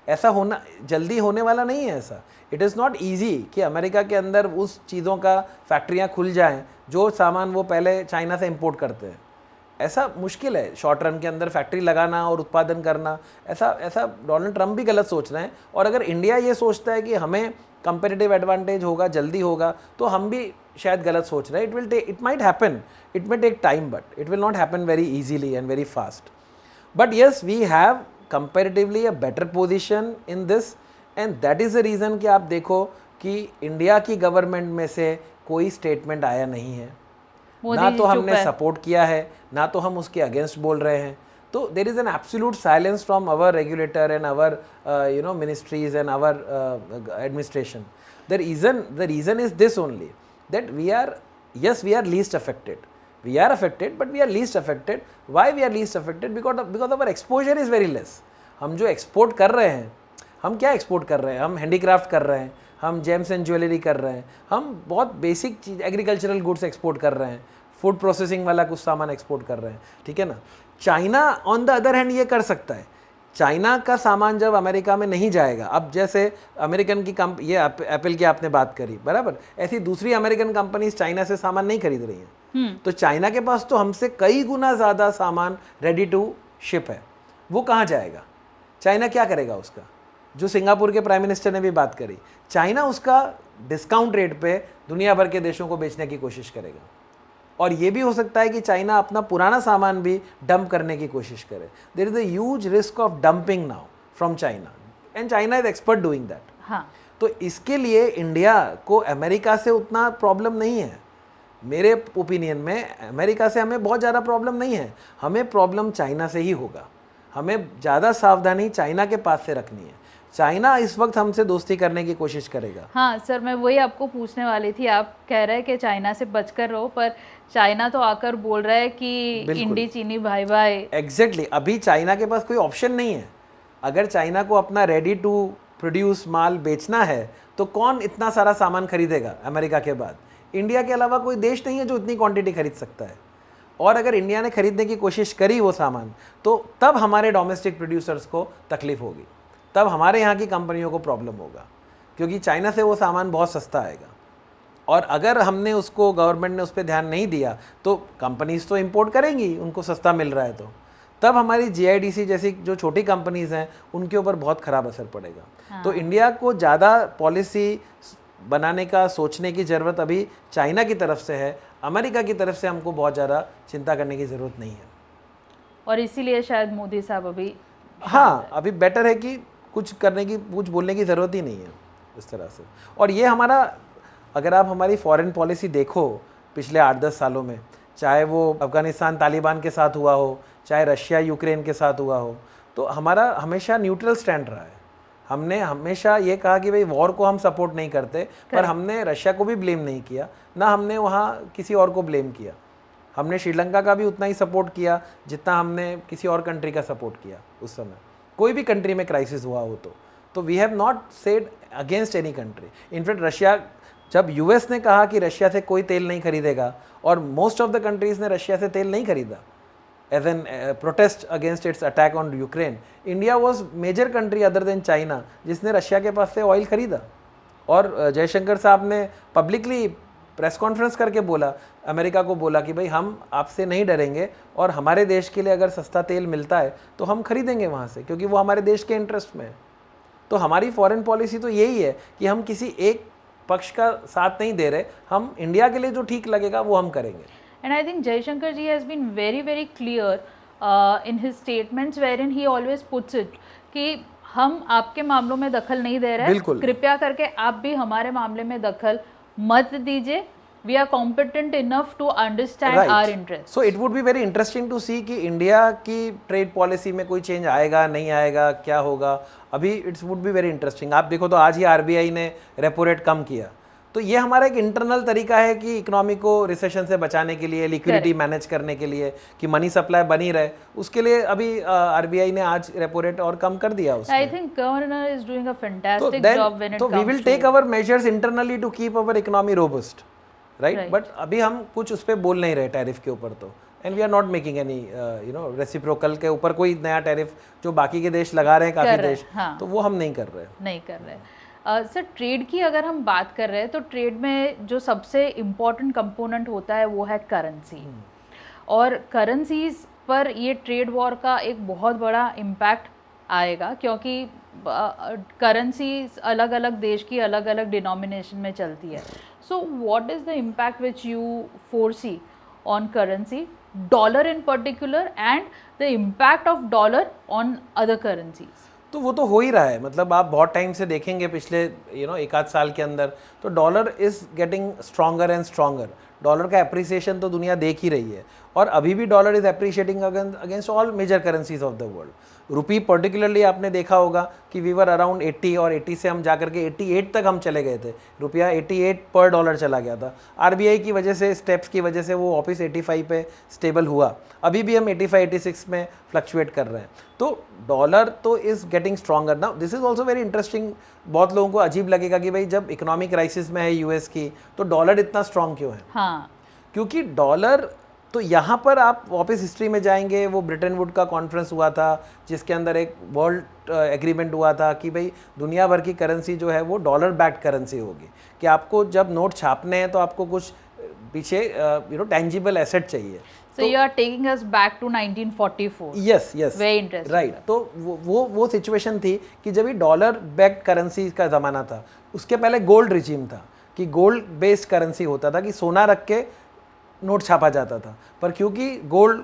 Speaker 3: ऐसा होना जल्दी होने वाला नहीं है ऐसा। इट इज़ नॉट ईजी कि अमेरिका के अंदर उस चीज़ों का फैक्ट्रियाँ खुल जाएँ जो सामान वो पहले चाइना से इम्पोर्ट करते हैं। ऐसा मुश्किल है शॉर्ट रन के अंदर फैक्ट्री लगाना और उत्पादन करना, ऐसा डोनाल्ड ट्रंप भी गलत सोच रहे हैं। और अगर इंडिया ये सोचता है कि हमें कंपेटिटिव एडवांटेज होगा, जल्दी होगा, तो हम भी शायद गलत सोच रहे हैं। It might happen, it may take time, but it will not happen very easily and very fast. But yes, we have comparatively a better position in this, and that is the reason कि आप देखो कि इंडिया की गवर्नमेंट में से कोई स्टेटमेंट आया नहीं है, ना तो हमने सपोर्ट किया है, ना तो हम उसके अगेंस्ट बोल रहे हैं। तो there is an absolute silence from our regulator and our ministries and our administration. The reason is this only that we are least affected. We are affected, but we are least affected. Why we are least affected? Because our exposure is very less. हम जो एक्सपोर्ट कर रहे हैं, हम क्या एक्सपोर्ट कर रहे हैं? हम हैंडीक्राफ्ट कर रहे हैं, हम जेम्स एंड ज्वेलरी कर रहे हैं, हम बहुत बेसिक चीज़ एग्रीकल्चरल गुड्स एक्सपोर्ट कर रहे हैं, फूड प्रोसेसिंग वाला कुछ सामान एक्सपोर्ट कर रहे हैं, ठीक है ना। China on the other hand ये कर सकता है। चाइना का सामान जब अमेरिका में नहीं जाएगा, अब जैसे अमेरिकन की ये एप्पल की आपने बात करी, बराबर, ऐसी दूसरी अमेरिकन कंपनीज चाइना से सामान नहीं खरीद रही हैं। तो चाइना के पास तो हमसे कई गुना ज़्यादा सामान रेडी टू शिप है, वो कहाँ जाएगा? चाइना क्या करेगा उसका? जो सिंगापुर के प्राइम मिनिस्टर ने भी बात करी, चाइना उसका डिस्काउंट रेट पे दुनिया भर के देशों को बेचने की कोशिश करेगा। और ये भी हो सकता है कि चाइना अपना पुराना सामान भी डंप करने की कोशिश करे। There is a huge risk of dumping now from China, and China is expert doing that.
Speaker 1: हाँ।
Speaker 3: तो इसके लिए इंडिया को अमेरिका से उतना प्रॉब्लम नहीं है। मेरे ओपिनियन में अमेरिका से हमें बहुत ज़्यादा प्रॉब्लम नहीं है, हमें प्रॉब्लम चाइना से ही होगा। हमें ज़्यादा सावधानी चाइना के पास से रखनी है। चाइना इस वक्त हमसे दोस्ती करने की कोशिश करेगा।
Speaker 1: हाँ सर, मैं वही आपको पूछने वाली थी। आप कह रहे हैं कि चाइना से बचकर रहो, पर चाइना तो आकर बोल रहा है कि इंडी चीनी भाई भाई।
Speaker 3: एग्जैक्टली, अभी चाइना के पास कोई ऑप्शन नहीं है। अगर चाइना को अपना रेडी टू प्रोड्यूस माल बेचना है तो कौन इतना सारा सामान खरीदेगा अमेरिका के बाद? इंडिया के अलावा कोई देश नहीं है जो इतनी क्वांटिटी खरीद सकता है। और अगर इंडिया ने खरीदने की कोशिश करी वो सामान, तो तब हमारे डोमेस्टिक प्रोड्यूसर्स को तकलीफ होगी, तब हमारे यहाँ की कंपनियों को प्रॉब्लम होगा, क्योंकि चाइना से वो सामान बहुत सस्ता आएगा। और अगर हमने उसको, गवर्नमेंट ने उस पर ध्यान नहीं दिया, तो कंपनीज तो इंपोर्ट करेंगी, उनको सस्ता मिल रहा है, तो तब हमारी GIDC जैसी जो छोटी कंपनीज हैं उनके ऊपर बहुत ख़राब असर पड़ेगा। हाँ। तो इंडिया को ज़्यादा पॉलिसी बनाने का, सोचने की ज़रूरत अभी चाइना की तरफ से है। अमेरिका की तरफ से हमको बहुत ज़्यादा चिंता करने की ज़रूरत नहीं है।
Speaker 1: और इसीलिए शायद मोदी साहब अभी,
Speaker 3: हाँ, अभी बेटर है कि कुछ बोलने की ज़रूरत ही नहीं है इस तरह से। और ये हमारा, अगर आप हमारी फॉरेन पॉलिसी देखो पिछले 8-10 सालों में, चाहे वो अफ़गानिस्तान तालिबान के साथ हुआ हो, चाहे रशिया यूक्रेन के साथ हुआ हो, तो हमारा हमेशा न्यूट्रल स्टैंड रहा है। हमने हमेशा ये कहा कि भाई वॉर को हम सपोर्ट नहीं करते, पर हमने रशिया को भी ब्लेम नहीं किया, ना हमने वहाँ किसी और को ब्लेम किया। हमने श्रीलंका का भी उतना ही सपोर्ट किया जितना हमने किसी और कंट्री का सपोर्ट किया उस समय, कोई भी कंट्री में क्राइसिस हुआ हो तो we have not said against any country. In fact Russia, जब US ने कहा कि रशिया से कोई तेल नहीं खरीदेगा, और मोस्ट ऑफ द कंट्रीज़ ने रशिया से तेल नहीं खरीदा as an protest against its attack on Ukraine, India was major country other than China जिसने रशिया के पास से ऑयल खरीदा। और जयशंकर साहब ने पब्लिकली प्रेस कॉन्फ्रेंस करके बोला, अमेरिका को बोला कि भाई हम आपसे नहीं डरेंगे और हमारे देश के लिए अगर सस्ता तेल मिलता है तो हम खरीदेंगे वहाँ से, क्योंकि वो हमारे देश के इंटरेस्ट में है। तो हमारी फॉरेन पॉलिसी तो यही है कि हम किसी एक पक्ष का साथ नहीं दे रहे, हम इंडिया के लिए जो ठीक लगेगा वो हम करेंगे।
Speaker 1: And I think Jaishankar ji has been very, very clear in his statements wherein he always puts it कि हम आपके मामलों में दखल नहीं दे रहे,
Speaker 3: बिल्कुल।
Speaker 1: कृपया करके आप भी हमारे मामले में दखल मत दीजिए। We are competent enough to understand our interests.
Speaker 3: So it would be very interesting to see कि इंडिया की ट्रेड पॉलिसी में कोई चेंज आएगा नहीं आएगा, क्या होगा। अभी it's would be very interesting. आप देखो तो आज ही आरबीआई ने रेपो रेट कम किया, तो ये हमारा एक इंटरनल तरीका है कि इकोनॉमी को रिसेशन से बचाने के लिए, लिक्विडिटी मैनेज करने के लिए, कि मनी सप्लाई बनी रहे, उसके लिए अभी आरबीआई ने आज रेपो रेट और कम कर दिया उसमें।
Speaker 1: I think governor is doing a fantastic
Speaker 3: then,
Speaker 1: job when it
Speaker 3: तो
Speaker 1: comes
Speaker 3: we will
Speaker 1: to
Speaker 3: take our measures internally to keep our economy robust, right? But अभी हम कुछ उस पर बोल नहीं रहे टैरिफ के ऊपर तो, and we are not making any reciprocal के ऊपर कोई नया टैरिफ जो बाकी के देश लगा रहे हैं काफी देश, तो वो हम नहीं कर रहे।
Speaker 1: सर ट्रेड की अगर हम बात कर रहे हैं तो ट्रेड में जो सबसे इम्पोर्टेंट कंपोनेंट होता है वो है करेंसी, और करेंसीज पर ये ट्रेड वॉर का एक बहुत बड़ा इम्पैक्ट आएगा, क्योंकि करेंसीज अलग अलग देश की अलग अलग डिनोमिनेशन में चलती है। So what is the impact which you foresee on currency, dollar in particular, and the impact of dollar on other currencies?
Speaker 3: तो वो तो हो ही रहा है, मतलब आप बहुत टाइम से देखेंगे पिछले एक आध साल के अंदर, तो dollar is getting stronger and stronger. Dollar का एप्रिसिएशन तो दुनिया देख ही रही है, और अभी भी dollar is appreciating against all major currencies of the world. Rupee particularly आपने देखा होगा कि वी वर अराउंड 80, और 80 से हम जाकर के 88 तक हम चले गए थे। रुपया 88 पर डॉलर चला गया था। आरबीआई की वजह से, स्टेप्स की वजह से वो वापस 85 पे स्टेबल हुआ। अभी भी हम 85-86 में फ्लक्चुएट कर रहे हैं। तो डॉलर तो is getting stronger now. This is also very interesting. बहुत लोगों को अजीब लगेगा कि भाई जब इकोनॉमिक क्राइसिस में है यूएस की, तो डॉलर इतना स्ट्रॉन्ग क्यों है?
Speaker 1: हाँ,
Speaker 3: क्योंकि डॉलर तो यहाँ पर आप वापस हिस्ट्री में जाएंगे, वो ब्रिटेन वुड का कॉन्फ्रेंस हुआ था जिसके अंदर एक वर्ल्ड एग्रीमेंट हुआ था कि भाई दुनिया भर की करेंसी जो है वो डॉलर बैक्ड करेंसी होगी, कि आपको जब नोट छापने हैं तो आपको कुछ पीछे टेंजिबल एसेट चाहिए।
Speaker 1: So you are taking us back to 1944.
Speaker 3: Yes yes,
Speaker 1: Very interesting.
Speaker 3: Right. तो वो सिचुएशन थी कि जब ये डॉलर बैक्ड करेंसी का ज़माना था, उसके पहले गोल्ड रिजीम था कि गोल्ड बेस्ड करेंसी होता था, कि सोना रख के नोट छापा जाता था। पर क्योंकि गोल्ड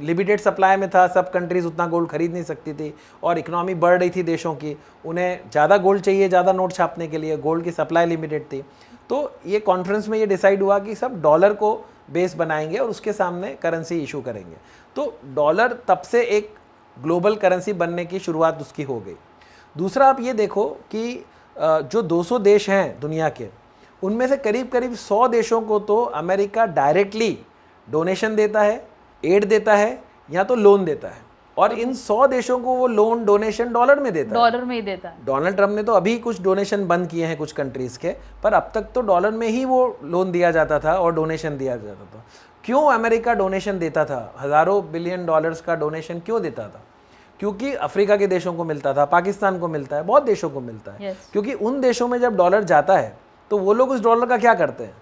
Speaker 3: लिमिटेड सप्लाई में था, सब कंट्रीज उतना गोल्ड खरीद नहीं सकती थी, और इकोनॉमी बढ़ रही थी देशों की, उन्हें ज़्यादा गोल्ड चाहिए ज़्यादा नोट छापने के लिए, गोल्ड की सप्लाई लिमिटेड थी। तो ये कॉन्फ्रेंस में ये डिसाइड हुआ कि सब डॉलर को बेस बनाएंगे और उसके सामने करेंसी इशू करेंगे। तो डॉलर तब से एक ग्लोबल करेंसी बनने की शुरुआत उसकी हो गई। दूसरा, आप ये देखो कि जो 200 देश हैं दुनिया के, उनमें से करीब करीब 100 देशों को तो अमेरिका डायरेक्टली डोनेशन देता है, एड देता है, या तो लोन देता है, और इन 100 देशों को वो लोन डोनेशन डॉलर में देता है।
Speaker 1: डॉलर में ही देता है।
Speaker 3: डोनाल्ड ट्रम्प ने तो अभी कुछ डोनेशन बंद किए हैं कुछ कंट्रीज के, पर अब तक तो डॉलर में ही वो लोन दिया जाता था और डोनेशन दिया जाता था। क्यों अमेरिका डोनेशन देता था? हज़ारों बिलियन डॉलर्स का डोनेशन क्यों देता था? क्योंकि अफ्रीका के देशों को मिलता था, पाकिस्तान को मिलता है, बहुत देशों को मिलता है। क्योंकि उन देशों में जब डॉलर जाता है तो वो लोग उस डॉलर का क्या करते हैं?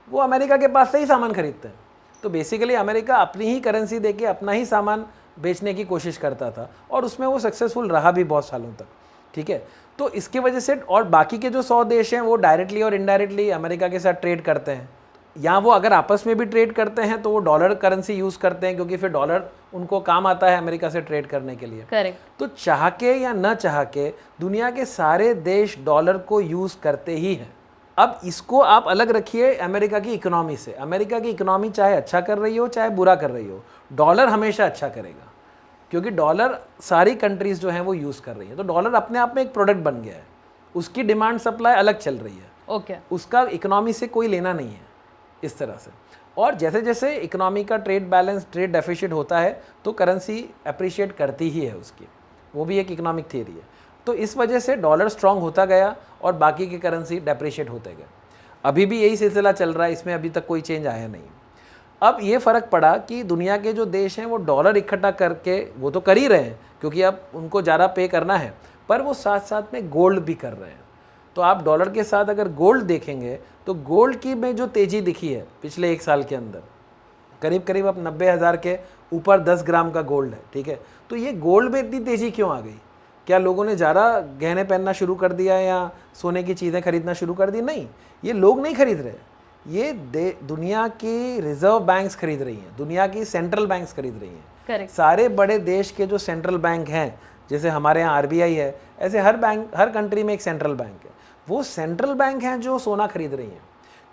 Speaker 3: वो अमेरिका के पास से ही सामान खरीदते हैं। तो बेसिकली अमेरिका अपनी ही करेंसी देके अपना ही सामान बेचने की कोशिश करता था, और उसमें वो सक्सेसफुल रहा भी बहुत सालों तक। ठीक है, तो इसकी वजह से, और बाकी के जो 100 देश हैं वो डायरेक्टली और इनडायरेक्टली अमेरिका के साथ ट्रेड करते हैं, या वो अगर आपस में भी ट्रेड करते हैं तो वो डॉलर करेंसी यूज़ करते हैं, क्योंकि फिर डॉलर उनको काम आता है अमेरिका से ट्रेड करने के लिए।
Speaker 1: करेक्ट।
Speaker 3: तो चाह के या न चाह के दुनिया के सारे देश डॉलर को यूज़ करते ही हैं। अब इसको आप अलग रखिए अमेरिका की इकोनॉमी से। अमेरिका की इकोनॉमी चाहे अच्छा कर रही हो चाहे बुरा कर रही हो, डॉलर हमेशा अच्छा करेगा, क्योंकि डॉलर सारी कंट्रीज जो हैं वो यूज़ कर रही हैं। तो डॉलर अपने आप में एक प्रोडक्ट बन गया है, उसकी डिमांड सप्लाई अलग चल रही है।
Speaker 1: ओके।
Speaker 3: उसका इकोनॉमी से कोई लेना नहीं है इस तरह से। और जैसे जैसे इकोनॉमी का ट्रेड बैलेंस, ट्रेड डेफिसिट होता है, तो करेंसी अप्रिशिएट करती ही है उसकी, वो भी एक इकोनॉमिक थियरी है। तो इस वजह से डॉलर स्ट्रांग होता गया और बाकी की करेंसी डेप्रिशिएट होते गए। अभी भी यही सिलसिला चल रहा है, इसमें अभी तक कोई चेंज आया नहीं। अब ये फ़र्क पड़ा कि दुनिया के जो देश हैं वो डॉलर इकट्ठा करके, वो तो कर ही रहे हैं क्योंकि अब उनको ज़्यादा पे करना है, पर वो साथ साथ में गोल्ड भी कर रहे हैं। तो आप डॉलर के साथ अगर गोल्ड देखेंगे तो गोल्ड की में जो तेज़ी दिखी है पिछले 1 साल के अंदर, करीब करीब अब 90,000 के ऊपर 10 ग्राम का गोल्ड है, ठीक है। तो ये गोल्ड में इतनी तेज़ी क्यों आ गई? क्या लोगों ने ज़्यादा गहने पहनना शुरू कर दिया या सोने की चीज़ें खरीदना शुरू कर दी? नहीं, ये लोग नहीं खरीद रहे, ये दुनिया की रिजर्व बैंक्स खरीद रही हैं, दुनिया की सेंट्रल बैंक्स खरीद रही हैं।
Speaker 1: करेक्ट।
Speaker 3: सारे बड़े देश के जो सेंट्रल बैंक हैं, जैसे हमारे यहाँ आरबीआई है, ऐसे हर बैंक, हर कंट्री में एक सेंट्रल बैंक है, वो सेंट्रल बैंक हैं जो सोना खरीद रही हैं।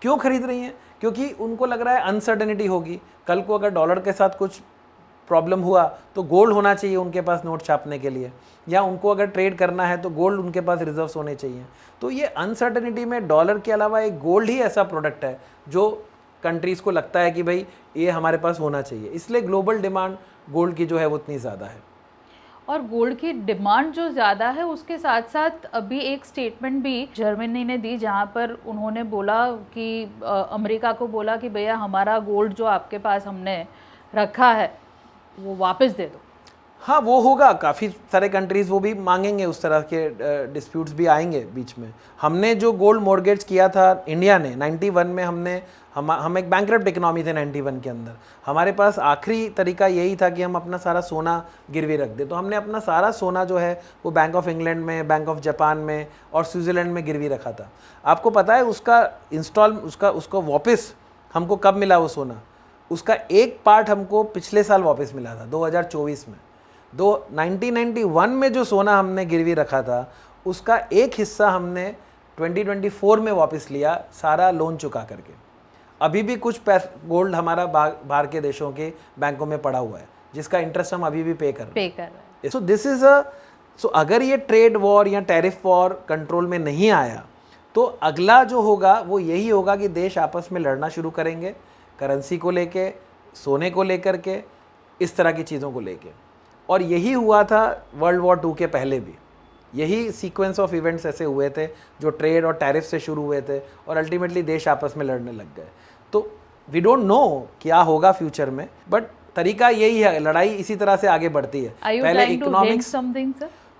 Speaker 3: क्यों खरीद रही हैं? क्योंकि उनको लग रहा है अनसर्टेनिटी होगी, कल को अगर डॉलर के साथ कुछ प्रॉब्लम हुआ तो गोल्ड होना चाहिए उनके पास नोट छापने के लिए, या उनको अगर ट्रेड करना है तो गोल्ड उनके पास रिजर्व्स होने चाहिए। तो ये अनसर्टेनिटी में डॉलर के अलावा एक गोल्ड ही ऐसा प्रोडक्ट है जो कंट्रीज़ को लगता है कि भाई ये हमारे पास होना चाहिए, इसलिए ग्लोबल डिमांड गोल्ड की जो है वो इतनी ज़्यादा है।
Speaker 1: और गोल्ड की डिमांड जो ज़्यादा है उसके साथ साथ अभी एक स्टेटमेंट भी जर्मनी ने दी जहाँ पर उन्होंने बोला कि अमेरिका को बोला कि भैया हमारा गोल्ड जो आपके पास हमने रखा है वो वापस दे दो।
Speaker 3: हाँ, वो होगा, काफ़ी सारे कंट्रीज़ वो भी मांगेंगे, उस तरह के डिस्प्यूट्स भी आएंगे बीच में। हमने जो गोल्ड मॉर्गेज किया था इंडिया ने 91 में, हम एक बैंकरप्ट इकोनॉमी थे 91 के अंदर, हमारे पास आखिरी तरीका यही था कि हम अपना सारा सोना गिरवी रख दे। तो हमने अपना सारा सोना जो है वो बैंक ऑफ इंग्लैंड में, बैंक ऑफ जापान में और स्विट्ज़रलैंड में गिरवी रखा था। आपको पता है उसका वापस हमको कब मिला वो सोना? उसका एक पार्ट हमको पिछले साल वापस मिला था 2024 में। 1991 में जो सोना हमने गिरवी रखा था उसका एक हिस्सा हमने 2024 में वापस लिया, सारा लोन चुका करके। अभी भी कुछ गोल्ड हमारा बाहर के देशों के बैंकों में पड़ा हुआ है जिसका इंटरेस्ट हम अभी भी पे कर रहे हैं। सो दिस इज सो अगर ये ट्रेड वॉर या टैरिफ वॉर कंट्रोल में नहीं आया तो अगला जो होगा वो यही होगा कि देश आपस में लड़ना शुरू करेंगे, करेंसी को लेके, सोने को लेकर के, इस तरह की चीज़ों को लेके। और यही हुआ था वर्ल्ड वॉर 2 के पहले भी, यही सीक्वेंस ऑफ इवेंट्स ऐसे हुए थे जो ट्रेड और टैरिफ से शुरू हुए थे और अल्टीमेटली देश आपस में लड़ने लग गए। तो वी डोंट नो क्या होगा फ्यूचर में, बट तरीका यही है, लड़ाई इसी तरह से आगे बढ़ती है।
Speaker 1: पहले इकोनॉमिक्स,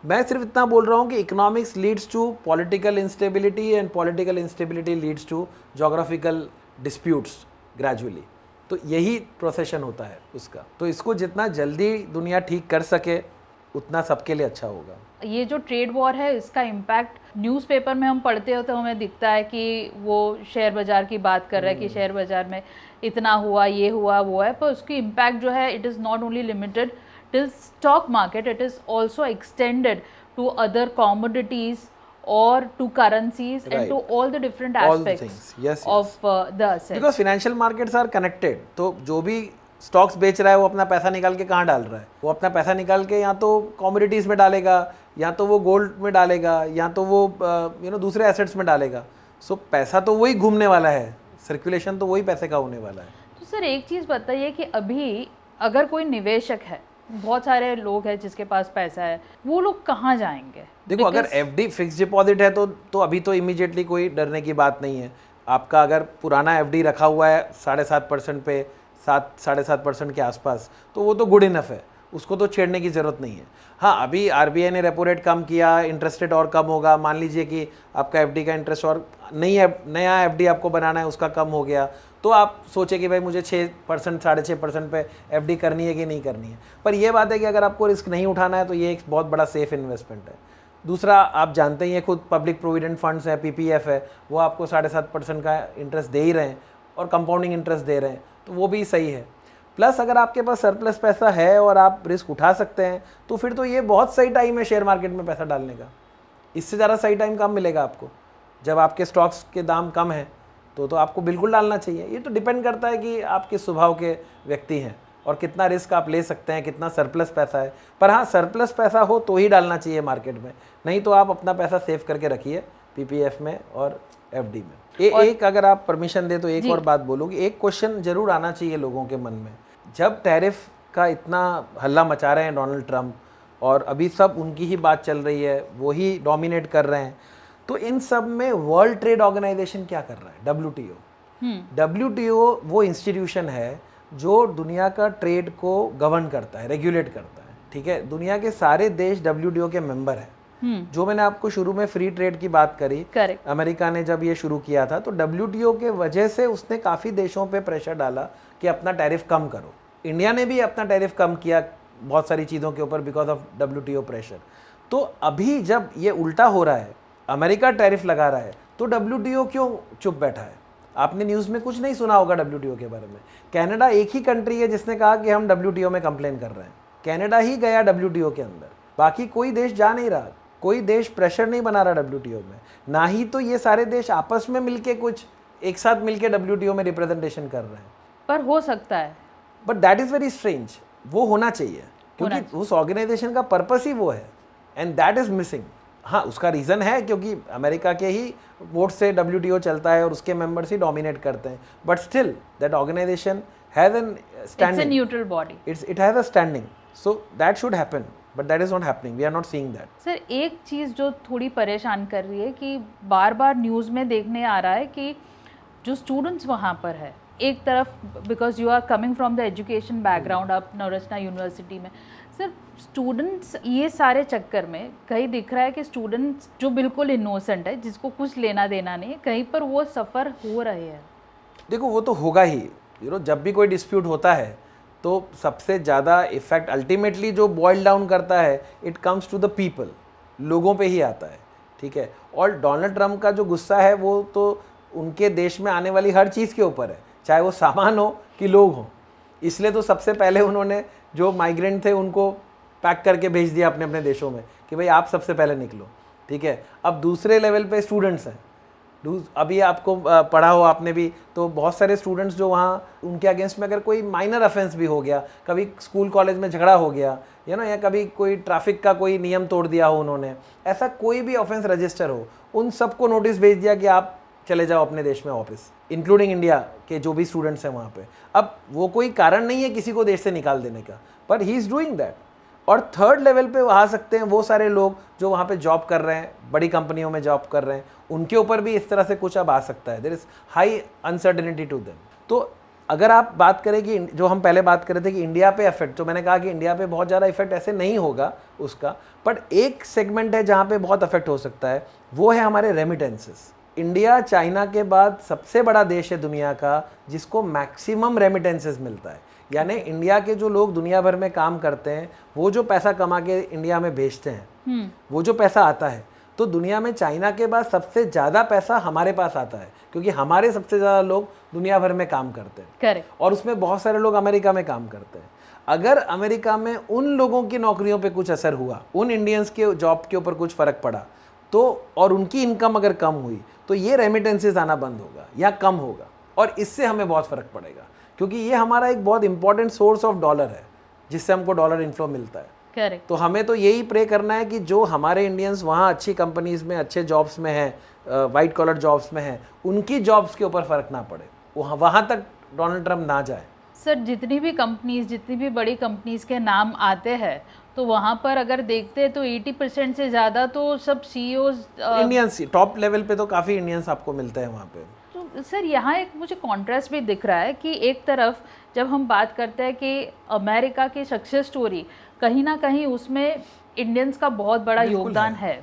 Speaker 3: मैं सिर्फ इतना बोल रहा हूँ कि economics leads to political instability and political instability leads to geographical disputes gradually. तो यही प्रोसेशन होता है उसका। तो इसको जितना जल्दी दुनिया ठीक कर सके उतना सबके लिए अच्छा होगा।
Speaker 1: ये जो ट्रेड वॉर है इसका इम्पैक्ट न्यूज़पेपर में हम पढ़ते हो तो हमें दिखता है कि वो शेयर बाज़ार की बात कर रहा है कि शेयर बाज़ार में इतना हुआ, ये हुआ, वो है, पर उसकी इम्पैक्ट जो है it is not only limited till stock market, it is also extended to other commodities or to currencies and to all the different aspects of the assets.
Speaker 3: Because financial markets are connected. तो जो भी स्टॉक्स बेच रहा है वो अपना पैसा निकाल के कहाँ डाल रहा है? वो अपना पैसा निकाल के या तो कमोडिटीज़ में डालेगा, या तो वो गोल्ड में डालेगा, या तो वो दूसरे एसेट्स में डालेगा। सो पैसा तो वही घूमने वाला है, सर्कुलेशन तो वही पैसे का होने वाला है।
Speaker 1: तो सर एक चीज़ बताइए कि अभी अगर कोई निवेशक है, बहुत सारे लोग हैं जिसके पास पैसा है, वो लोग कहाँ जाएंगे?
Speaker 3: देखो, अगर एफडी फिक्स डिपॉजिट है तो अभी तो इमीडिएटली कोई डरने की बात नहीं है। आपका अगर पुराना एफडी रखा हुआ है 7.5% पे, 7.5% के आसपास, तो वो तो गुड इनफ है, उसको तो छेड़ने की ज़रूरत नहीं है। हाँ, अभी आरबीआई ने रेपो रेट कम किया, इंटरेस्ट रेट और कम होगा। मान लीजिए कि आपका एफडी का इंटरेस्ट और नया एफडी आपको बनाना है उसका कम हो गया, तो आप सोचे कि भाई मुझे 6%, 6.5% पे एफडी करनी है कि नहीं करनी है। पर यह बात है कि अगर आपको रिस्क नहीं उठाना है तो ये एक बहुत बड़ा सेफ इन्वेस्टमेंट है। दूसरा, आप जानते ही हैं खुद पब्लिक प्रोविडेंट फंड्स है, पीपीएफ है, वो आपको 7.5% का इंटरेस्ट दे ही रहे हैं और कंपाउंडिंग इंटरेस्ट दे रहे हैं, तो वो भी सही है। प्लस अगर आपके पास सरप्लस पैसा है और आप रिस्क उठा सकते हैं तो फिर तो ये बहुत सही टाइम है शेयर मार्केट में पैसा डालने का। इससे ज़्यादा सही टाइम कब मिलेगा आपको? जब आपके स्टॉक्स के दाम कम हैं तो आपको बिल्कुल डालना चाहिए। ये तो डिपेंड करता है कि आप किस स्वभाव के व्यक्ति हैं और कितना रिस्क आप ले सकते हैं, कितना सरप्लस पैसा है। पर हाँ, सरप्लस पैसा हो तो ही डालना चाहिए मार्केट में, नहीं तो आप अपना पैसा सेव करके रखिए पीपीएफ में और एफडी में। एक अगर आप परमिशन दे तो एक और बात बोलूँगी, एक क्वेश्चन जरूर आना चाहिए लोगों के मन में। जब टैरिफ का इतना हल्ला मचा रहे हैं डोनाल्ड ट्रंप और अभी सब उनकी ही बात चल रही है, वो ही डोमिनेट कर रहे हैं, तो इन सब में वर्ल्ड ट्रेड ऑर्गेनाइजेशन क्या कर रहा है? WTO वो इंस्टीट्यूशन है जो दुनिया का ट्रेड को गवर्न करता है, रेगुलेट करता है, ठीक है। दुनिया के सारे देश WTO के मेंबर हैं जो मैंने आपको शुरू में फ्री ट्रेड की बात करी,
Speaker 1: Correct.
Speaker 3: अमेरिका ने जब ये शुरू किया था तो WTO के वजह से उसने काफ़ी देशों पे प्रेशर डाला कि अपना टैरिफ कम करो। इंडिया ने भी अपना टैरिफ कम किया बहुत सारी चीज़ों के ऊपर बिकॉज ऑफ WTO प्रेशर। तो अभी जब ये उल्टा हो रहा है, अमेरिका टैरिफ लगा रहा है, तो WTO क्यों चुप बैठा है? आपने न्यूज़ में कुछ नहीं सुना होगा WTO के बारे में। कनाडा एक ही कंट्री है जिसने कहा कि हम WTO में कंप्लेन कर रहे हैं, कनाडा ही गया WTO के अंदर, बाकी कोई देश जा नहीं रहा, कोई देश प्रेशर नहीं बना रहा WTO में, ना ही तो ये सारे देश आपस में मिलके कुछ एक साथ मिलके WTO में रिप्रेजेंटेशन कर रहे हैं।
Speaker 1: पर हो सकता है।
Speaker 3: But that is very strange. वो होना चाहिए क्योंकि उस ऑर्गेनाइजेशन का पर्पस ही वो है, एंड दैट इज़ मिसिंग। हाँ, उसका रीज़न है क्योंकि अमेरिका के ही वोट से WTO चलता है और उसके मेंबर्स ही डोमिनेट करते हैं, but still that organisation has an standing,
Speaker 1: It's a neutral body.
Speaker 3: it has a standing, so that should happen, but that is not happening, we are not seeing that.
Speaker 1: Sir एक चीज़ जो थोड़ी परेशान कर रही है कि बार बार न्यूज़ में देखने आ रहा है कि जो स्टूडेंट्स वहाँ पर है, एक तरफ because you are coming from the education background, आप नवरत्ना यूनिवर्सिटी में, सर स्टूडेंट्स ये सारे चक्कर में कहीं दिख रहा है कि स्टूडेंट्स जो बिल्कुल इनोसेंट है, जिसको कुछ लेना देना नहीं है, कहीं पर वो सफ़र हो रहे हैं।
Speaker 3: देखो वो तो होगा ही, जब भी कोई डिस्प्यूट होता है तो सबसे ज़्यादा इफेक्ट अल्टीमेटली जो बॉयल डाउन करता है, it comes to the people, लोगों पे ही आता है, ठीक है। और डोनाल्ड ट्रंप का जो गुस्सा है वो तो उनके देश में आने वाली हर चीज़ के ऊपर है, चाहे वो सामान हो कि लोग हों। इसलिए तो सबसे पहले उन्होंने जो माइग्रेंट थे उनको पैक करके भेज दिया अपने अपने देशों में कि भाई आप सबसे पहले निकलो, ठीक है। अब दूसरे लेवल पे स्टूडेंट्स हैं, अभी आपको पढ़ा हो आपने भी, तो बहुत सारे स्टूडेंट्स जो वहाँ उनके अगेंस्ट में अगर कोई माइनर ऑफेंस भी हो गया, कभी स्कूल कॉलेज में झगड़ा हो गया या कभी कोई ट्रैफिक का कोई नियम तोड़ दिया हो उन्होंने, ऐसा कोई भी ऑफेंस रजिस्टर हो, उन सबको नोटिस भेज दिया कि आप चले जाओ अपने देश में वापस, इंक्लूडिंग इंडिया के जो भी स्टूडेंट्स हैं वहाँ पे। अब वो कोई कारण नहीं है किसी को देश से निकाल देने का, पर ही इज़ डूइंग दैट। और थर्ड लेवल पे आ सकते हैं वो सारे लोग जो वहाँ पे जॉब कर रहे हैं, बड़ी कंपनियों में जॉब कर रहे हैं, उनके ऊपर भी इस तरह से कुछ अब आ सकता है। There is high uncertainty to them. तो अगर आप बात करें कि जो हम पहले बात कर रहे थे कि इंडिया पे इफेक्ट, तो मैंने कहा कि इंडिया पे बहुत ज़्यादा इफेक्ट ऐसे नहीं होगा उसका, बट एक सेगमेंट है जहाँ पे बहुत इफेक्ट हो सकता है, वो है हमारे रेमिटेंसेस। इंडिया चाइना के बाद सबसे बड़ा देश है दुनिया का जिसको मैक्सिमम रेमिटेंसेस मिलता है, यानी इंडिया के जो लोग दुनिया भर में काम करते हैं, वो जो पैसा कमा के इंडिया में भेजते हैं, वो जो पैसा आता है, तो दुनिया में चाइना के बाद सबसे ज़्यादा पैसा हमारे पास आता है, क्योंकि हमारे सबसे ज़्यादा लोग दुनिया भर में काम करते हैं।
Speaker 1: करेक्ट।
Speaker 3: और उसमें बहुत सारे लोग अमेरिका में काम करते हैं। अगर अमेरिका में उन लोगों की नौकरियों पे कुछ असर हुआ, उन इंडियंस के जॉब के ऊपर कुछ फ़र्क पड़ा, तो और उनकी इनकम अगर कम हुई, तो ये रेमिटेंसेस आना बंद होगा या कम होगा, और इससे हमें बहुत फ़र्क पड़ेगा, क्योंकि ये हमारा एक बहुत इंपॉर्टेंट सोर्स ऑफ डॉलर है जिससे हमको डॉलर इनफ्लो मिलता है।
Speaker 1: करेक्ट।
Speaker 3: तो हमें तो यही प्रे करना है कि जो हमारे इंडियंस वहाँ अच्छी कंपनीज में, अच्छे जॉब्स में हैं, वाइट कॉलर जॉब्स में हैं, उनकी जॉब्स के ऊपर फ़र्क ना पड़े, वहाँ तक डोनाल्ड ट्रंप ना जाए।
Speaker 1: सर जितनी भी कंपनीज, जितनी भी बड़ी कंपनीज के नाम आते हैं, तो वहाँ पर अगर देखते हैं तो 80% से ज़्यादा तो सब CEOs
Speaker 3: इंडियंस, टॉप लेवल पे तो काफ़ी इंडियंस आपको मिलते हैं वहाँ पे।
Speaker 1: तो सर यहाँ एक मुझे कॉन्ट्रास्ट भी दिख रहा है कि एक तरफ जब हम बात करते हैं कि अमेरिका की सक्सेस स्टोरी, कहीं ना कहीं उसमें इंडियंस का बहुत बड़ा योगदान है,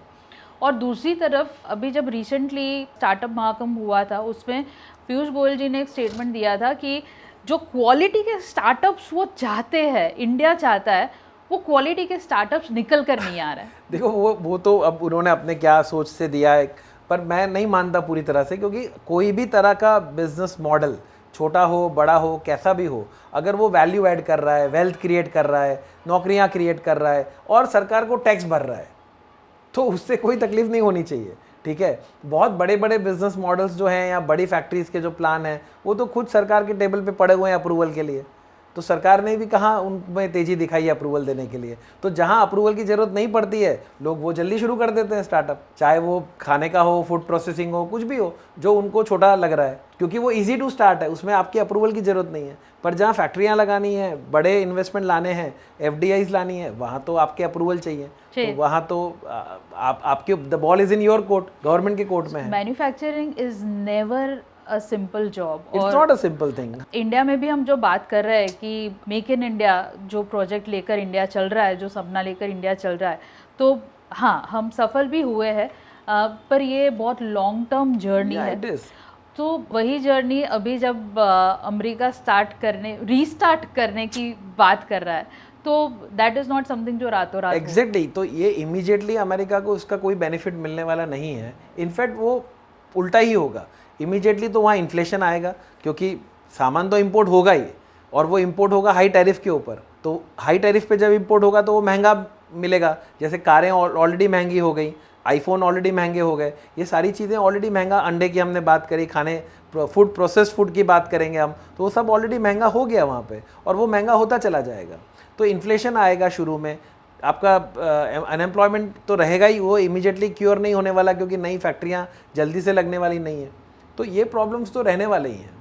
Speaker 1: और दूसरी तरफ अभी जब रिसेंटली स्टार्टअप महाकुंभ हुआ था, उसमें पीयूष गोयल जी ने एक स्टेटमेंट दिया था कि जो क्वालिटी के स्टार्टअप्स वो चाहते हैं, इंडिया चाहता है, वो क्वालिटी के स्टार्टअप्स निकल कर नहीं आ रहा है।
Speaker 3: देखो वो तो अब उन्होंने अपने क्या सोच से दिया है, पर मैं नहीं मानता पूरी तरह से, क्योंकि कोई भी तरह का बिजनेस मॉडल, छोटा हो बड़ा हो कैसा भी हो, अगर वो वैल्यू ऐड कर रहा है, वेल्थ क्रिएट कर रहा है, नौकरियां क्रिएट कर रहा है और सरकार को टैक्स भर रहा है, तो उससे कोई तकलीफ नहीं होनी चाहिए, ठीक है। बहुत बड़े बड़े बिजनेस मॉडल्स जो हैं या बड़ी फैक्ट्रीज़ के जो प्लान हैं, वो तो खुद सरकार के टेबल पे पड़े हुए हैं अप्रूवल के लिए, तो सरकार ने भी कहाँ उनमें तेज़ी दिखाई है अप्रूवल देने के लिए। तो जहाँ अप्रूवल की ज़रूरत नहीं पड़ती है, लोग वो जल्दी शुरू कर देते हैं स्टार्टअप, चाहे वो खाने का हो, फूड प्रोसेसिंग हो, कुछ भी हो जो उनको छोटा लग रहा है, क्योंकि वो इजी टू स्टार्ट है, उसमें आपकी अप्रूवल की ज़रूरत नहीं है। पर जहाँ फैक्ट्रियाँ लगानी है, बड़े इन्वेस्टमेंट लाने हैं, FDIs लानी है, वहाँ तो आपके अप्रूवल चाहिए, तो वहाँ तो आपके the ball is in your court, government के कोर्ट में है।
Speaker 1: Manufacturing is never a simple job,
Speaker 3: it's not a simple thing.
Speaker 1: India में भी हम जो बात कर रहे हैं कि मेक इन इंडिया जो प्रोजेक्ट लेकर इंडिया चल रहा है, जो सपना लेकर इंडिया चल रहा है, तो हाँ, हम सफल भी हुए हैं, पर ये बहुत लॉन्ग टर्म जर्नी है।
Speaker 3: It is.
Speaker 1: तो वही जर्नी अभी जब अमेरिका रीस्टार्ट करने की बात कर रहा है, तो दैट इज नॉट समथिंग जो रातों रात हो।
Speaker 3: एग्जैक्टली, तो ये इमीडिएटली अमेरिका को उसका कोई बेनिफिट मिलने वाला नहीं है। इनफैक्ट वो उल्टा ही होगा। इमीडिएटली तो वहाँ इन्फ्लेशन आएगा, क्योंकि सामान तो इंपोर्ट होगा ही, और वो इंपोर्ट होगा हाई टैरिफ के ऊपर। तो हाई टैरिफ पे जब इंपोर्ट होगा तो वो महंगा मिलेगा। जैसे कारें ऑलरेडी महंगी हो गई, आईफोन ऑलरेडी महंगे हो गए, ये सारी चीज़ें ऑलरेडी महंगा। अंडे की हमने बात करी, खाने प्रोसेस्ड फूड की बात करेंगे हम, तो वो सब ऑलरेडी महंगा हो गया वहाँ पे, और वो महंगा होता चला जाएगा। तो इन्फ्लेशन आएगा शुरू में, आपका अनएम्प्लॉयमेंट तो रहेगा ही, वो इमीडिएटली क्योर नहीं होने वाला, क्योंकि नई फैक्ट्रियाँ जल्दी से लगने वाली नहीं है। तो ये प्रॉब्लम्स तो रहने वाले ही हैं।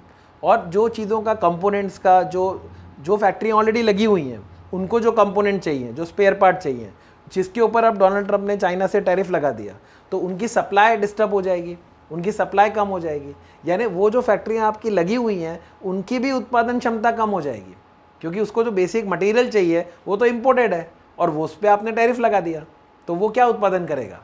Speaker 3: और जो चीज़ों का कंपोनेंट्स का जो फैक्ट्रियाँ ऑलरेडी लगी हुई हैं, उनको जो कंपोनेंट चाहिए, जो स्पेयर पार्ट चाहिए, जिसके ऊपर अब डोनाल्ड ट्रंप ने चाइना से टैरिफ लगा दिया, तो उनकी सप्लाई डिस्टर्ब हो जाएगी, उनकी सप्लाई कम हो जाएगी। यानी वो जो फैक्ट्रियाँ आपकी लगी हुई हैं, उनकी भी उत्पादन क्षमता कम हो जाएगी, क्योंकि उसको जो बेसिक मटेरियल चाहिए वो तो इम्पोर्टेड है, और वो उस पर आपने टैरिफ लगा दिया, तो वो क्या उत्पादन करेगा।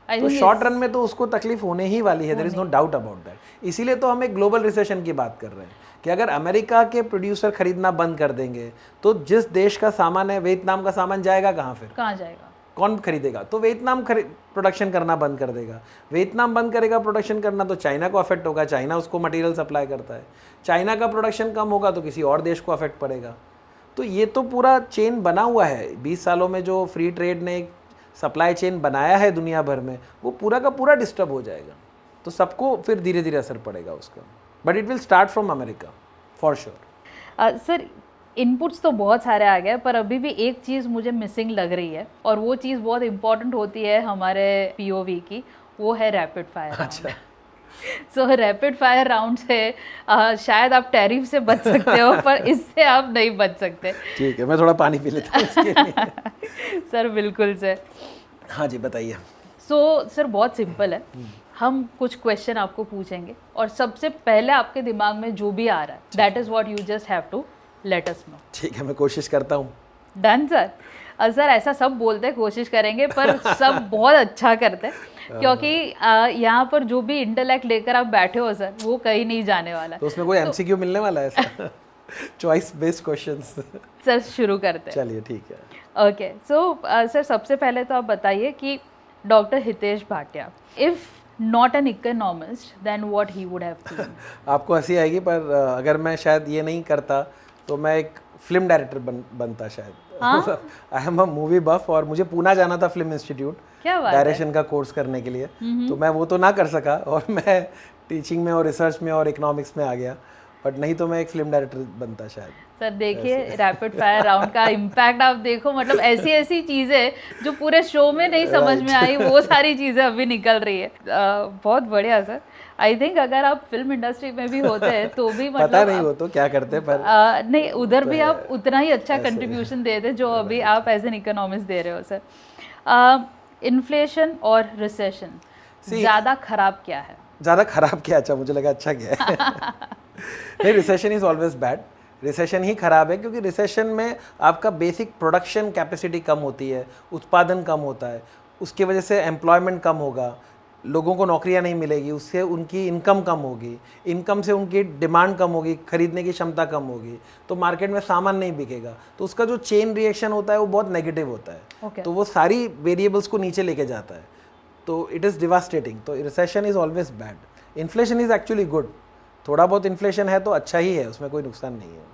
Speaker 3: तो शॉर्ट रन में तो उसको तकलीफ होने ही वाली है, there is no doubt about that. इसीलिए तो हम एक ग्लोबल रिसेशन की बात कर रहे हैं कि अगर अमेरिका के प्रोड्यूसर खरीदना बंद कर देंगे, तो जिस देश का सामान है, वियतनाम का सामान जाएगा कहाँ, फिर
Speaker 1: कहाँ जाएगा,
Speaker 3: कौन खरीदेगा। तो वियतनाम प्रोडक्शन करना बंद कर देगा। वियतनाम बंद करेगा प्रोडक्शन करना, तो चाइना को अफेक्ट होगा, चाइना उसको मटेरियल सप्लाई करता है। चाइना का प्रोडक्शन कम होगा तो किसी और देश को अफेक्ट पड़ेगा। तो ये तो पूरा चेन बना हुआ है। 20 सालों में जो फ्री ट्रेड ने एक सप्लाई चेन बनाया है दुनिया भर में, वो पूरा का पूरा डिस्टर्ब हो जाएगा। तो सबको फिर धीरे धीरे असर पड़ेगा उसका, but it will start from America for sure.
Speaker 1: Sir, inputs तो बहुत सारे आ गए, पर अभी भी एक चीज़ मुझे मिसिंग लग रही है, और वो चीज़ बहुत इंपॉर्टेंट होती है हमारे पीओवी की, वो है रैपिड फायर। अच्छा। सो रैपिड फायर राउंड से शायद आप टैरिफ से बच सकते हो, पर इससे आप नहीं बच सकते।
Speaker 3: ठीक है, मैं थोड़ा पानी पी लेता हूँ इसके लिए।
Speaker 1: सर बिल्कुल सर।
Speaker 3: हाँ जी, बताइए।
Speaker 1: सो सर बहुत सिंपल है, हम कुछ क्वेश्चन आपको पूछेंगे, और सबसे पहले आपके दिमाग में जो भी आ रहा है, that is what you just have to let us know.
Speaker 3: ठीक है, मैं कोशिश करता हूँ।
Speaker 1: Done sir. सर ऐसा सब बोलते हैं कोशिश करेंगे, पर सब बहुत अच्छा करते हैं, क्योंकि यहाँ पर जो भी इंटेलेक्ट लेकर आप बैठे हो सर, वो कहीं नहीं जाने वाला।
Speaker 3: तो उसमें कोई एमसीक्यू मिलने वाला है ऐसा? Choice based questions.
Speaker 1: सर शुरू करते हैं।
Speaker 3: चलिए ठीक है।
Speaker 1: ओके, सो सर सबसे पहले तो आप बताइए कि doctor Hitesh Bhatia, if not an economist, then what he would have been.
Speaker 3: आपको हंसी आएगी, पर अगर मैं शायद ये नहीं करता तो मैं एक फिल्म डायरेक्टर बनता शायद। I am a movie buff, और मुझे पूना जाना था फिल्म इंस्टीट्यूट डायरेक्शन का कोर्स करने के लिए, तो मैं वो तो ना कर सका, और मैं टीचिंग में और रिसर्च में और इकोनॉमिक्स में आ गया, बट नहीं तो मैं एक फिल्म डायरेक्टर बनता शायद।
Speaker 1: सर देखिए, रैपिड फायर राउंड का इम्पैक्ट आप देखो, मतलब ऐसी ऐसी चीज़ें जो पूरे शो में नहीं समझ में आई, वो सारी चीज़ें अभी निकल रही है। बहुत बढ़िया सर। आई थिंक अगर आप फिल्म इंडस्ट्री में भी होते हैं तो भी मतलब
Speaker 3: पता नहीं वो तो क्या करते, पर
Speaker 1: नहीं, उधर भी आप उतना ही अच्छा कंट्रीब्यूशन देते जो अभी आप एज एन इकोनॉमिस्ट दे रहे हो सर। इन्फ्लेशन और रिसेशन, ज़्यादा खराब क्या है?
Speaker 3: ज़्यादा खराब क्या? अच्छा, मुझे लगा अच्छा क्या है। नहीं, recession is always bad. Recession ही खराब है, क्योंकि रिसेशन में आपका बेसिक प्रोडक्शन कैपेसिटी कम होती है, उत्पादन कम होता है, उसकी वजह से एम्प्लॉयमेंट कम होगा, लोगों को नौकरियां नहीं मिलेगी, उससे उनकी इनकम कम होगी, इनकम से उनकी डिमांड कम होगी, खरीदने की क्षमता कम होगी, तो मार्केट में सामान नहीं बिकेगा, तो उसका जो चेन रिएक्शन होता है वो बहुत नेगेटिव होता है। तो वो सारी वेरिएबल्स को नीचे लेके जाता है, तो इट इज़ डिवास्टेटिंग। तो recession is always bad. Inflation is actually good. थोड़ा बहुत इन्फ्लेशन है तो अच्छा ही है, उसमें कोई नुकसान नहीं है।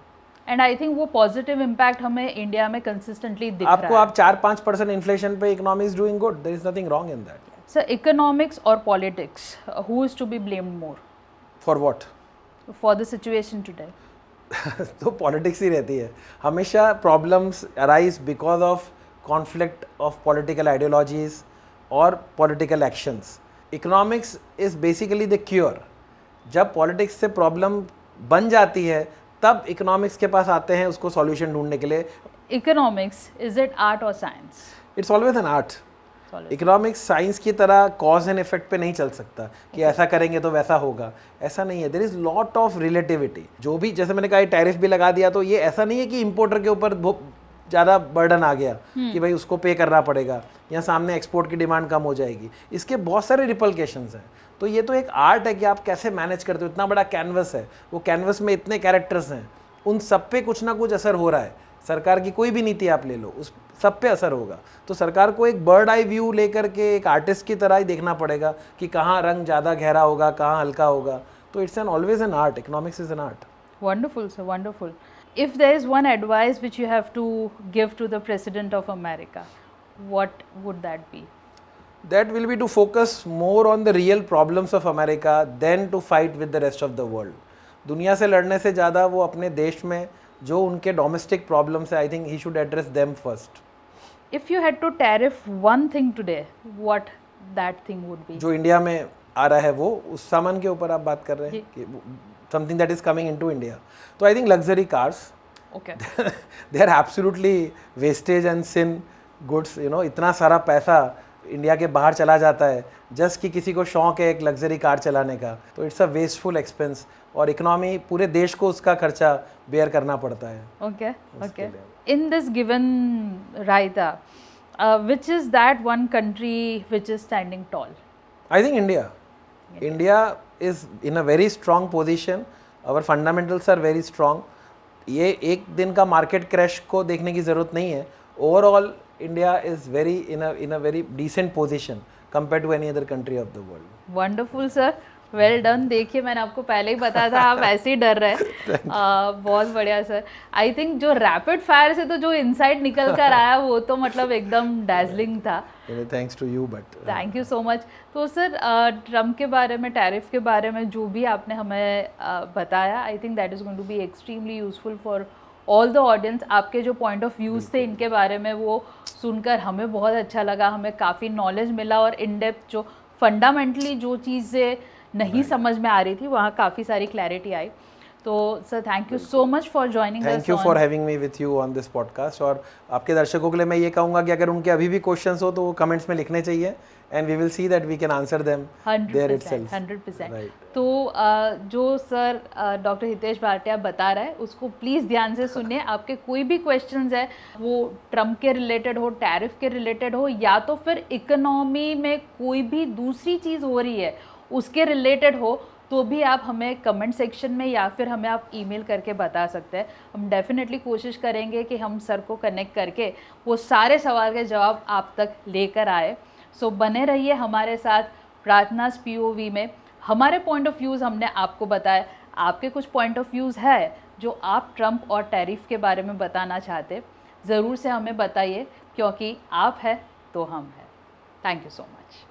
Speaker 1: एंड आई थिंक वो पॉजिटिव इम्पैक्ट हमें इंडिया में कंसिस्टेंटली दिख रहा है।
Speaker 3: आपको आप 4-5% इन्फ्लेशन पे economy is doing good, there is nothing wrong in that.
Speaker 1: Sir, economics और politics, who is to be blamed more?
Speaker 3: For what?
Speaker 1: For the situation today.
Speaker 3: तो पॉलिटिक्स ही रहती है हमेशा। Problems arise because of conflict of political ideologies और political actions. Economics is basically the cure. जब पॉलिटिक्स से प्रॉब्लम बन जाती है तब इकोनॉमिक्स के पास आते हैं उसको सॉल्यूशन ढूंढने के लिए।
Speaker 1: इकोनॉमिक्स, इज इट आर्ट और science?
Speaker 3: It's always an art. Economics science की तरह कॉज एंड इफेक्ट पे नहीं चल सकता कि ऐसा करेंगे तो वैसा होगा, ऐसा नहीं है। There is lot of relativity. जो भी, जैसे मैंने कहा, टैरिफ भी लगा दिया, तो ये ऐसा नहीं है कि इंपोर्टर के ऊपर ज़्यादा बर्डन आ गया कि भाई उसको पे करना पड़ेगा। या सामने एक्सपोर्ट की डिमांड कम हो जाएगी, इसके बहुत सारे रिपलकेशंस हैं। तो ये तो एक आर्ट है कि आप कैसे मैनेज करते हो। इतना बड़ा कैनवस है, वो कैनवस में इतने कैरेक्टर्स हैं, उन सब पे कुछ ना कुछ असर हो रहा है। सरकार की कोई भी नीति आप ले लो, उस सब पे असर होगा। तो सरकार को एक बर्ड आई व्यू लेकर के एक आर्टिस्ट की तरह ही देखना पड़ेगा कि कहाँ रंग ज़्यादा गहरा होगा, कहाँ हल्का होगा। तो it's an always an art, economics is an art.
Speaker 1: Wonderful, sir, wonderful. If there is one advice which you have to give to the President of America, what would that be?
Speaker 3: That will be to focus more on the real problems of America than to fight with the rest of the world. दुनिया से लड़ने से ज़्यादा वो अपने देश में जो उनके डोमेस्टिक प्रॉब्लम्स है, I think he should address them first.
Speaker 1: If you had to tariff one thing today, what that thing would be?
Speaker 3: जो इंडिया में आ रहा है वो, उस सामान के ऊपर आप बात कर रहे हैं कि something that is coming into India. तो I think luxury cars,
Speaker 1: Okay.
Speaker 3: They are absolutely wastage and sin goods. You know, इतना सारा पैसा इंडिया के बाहर चला जाता है जस्ट कि किसी को शौक है एक लग्जरी कार चलाने का। तो इट्स अ वेस्टफुल एक्सपेंस, और इकोनॉमी पूरे देश को उसका खर्चा बेयर करना पड़ता है।
Speaker 1: Okay. Okay. In this given raita, which is that one country which is standing tall?
Speaker 3: I think India. India is in a very strong position. Our fundamentals are very strong. ये एक दिन का मार्केट क्रैश को देखने की ज़रूरत नहीं है। Overall India is very in a very decent position compare to any other country of the world.
Speaker 1: Wonderful sir, well done. देखिए मैंने आपको पहले ही बताया था, आप ऐसे ही डर रहे। बहुत बढ़िया सर। आई थिंक जो रैपिड फायर से तो जो इनसाइट निकल कर आया वो तो मतलब एकदम डैजलिंग था।
Speaker 3: Thanks to you, but
Speaker 1: thank you so much. तो सर ट्रम्प के बारे में, टैरिफ के बारे में जो भी आपने हमें बताया, I think that is going to be extremely useful for all the audience. आपके जो पॉइंट ऑफ व्यूज़ थे इनके बारे में वो सुनकर हमें बहुत अच्छा लगा, हमें काफ़ी नॉलेज मिला, और इन डेप्थ जो फंडामेंटली जो चीज़ें नहीं समझ में आ रही थी वहाँ काफ़ी सारी क्लैरिटी आई। तो sir thank you so much for joining us.
Speaker 3: Thank you for having me with you on this podcast. और आपके दर्शकों के लिए मैं ये कहूँगा कि अगर उनके अभी भी क्वेश्चंस हो तो वो कमेंट्स में लिखने चाहिए, and we will see that we can answer them there itself.
Speaker 1: 100%। तो जो सर डॉक्टर हितेश भाटिया बता रहा है उसको प्लीज़ ध्यान से सुनिए। आपके कोई भी क्वेश्चंस है, वो ट्रम्प के रिलेटेड हो, टैरिफ के रिलेटेड हो, या तो फिर इकोनॉमी में कोई भी दूसरी चीज़ हो रही है उसके रिलेटेड हो, तो भी आप हमें कमेंट सेक्शन में या फिर हमें आप ईमेल करके बता सकते हैं। हम डेफिनेटली कोशिश करेंगे कि हम सर को कनेक्ट करके वो सारे सवाल के जवाब आप तक लेकर आए। सो बने रहिए हमारे साथ प्रार्थनास POV में। हमारे पॉइंट ऑफ व्यूज़ हमने आपको बताया, आपके कुछ पॉइंट ऑफ व्यूज़ है जो आप ट्रम्प और टैरिफ के बारे में बताना चाहते, ज़रूर से हमें बताइए, क्योंकि आप है तो हम हैं। Thank you so much.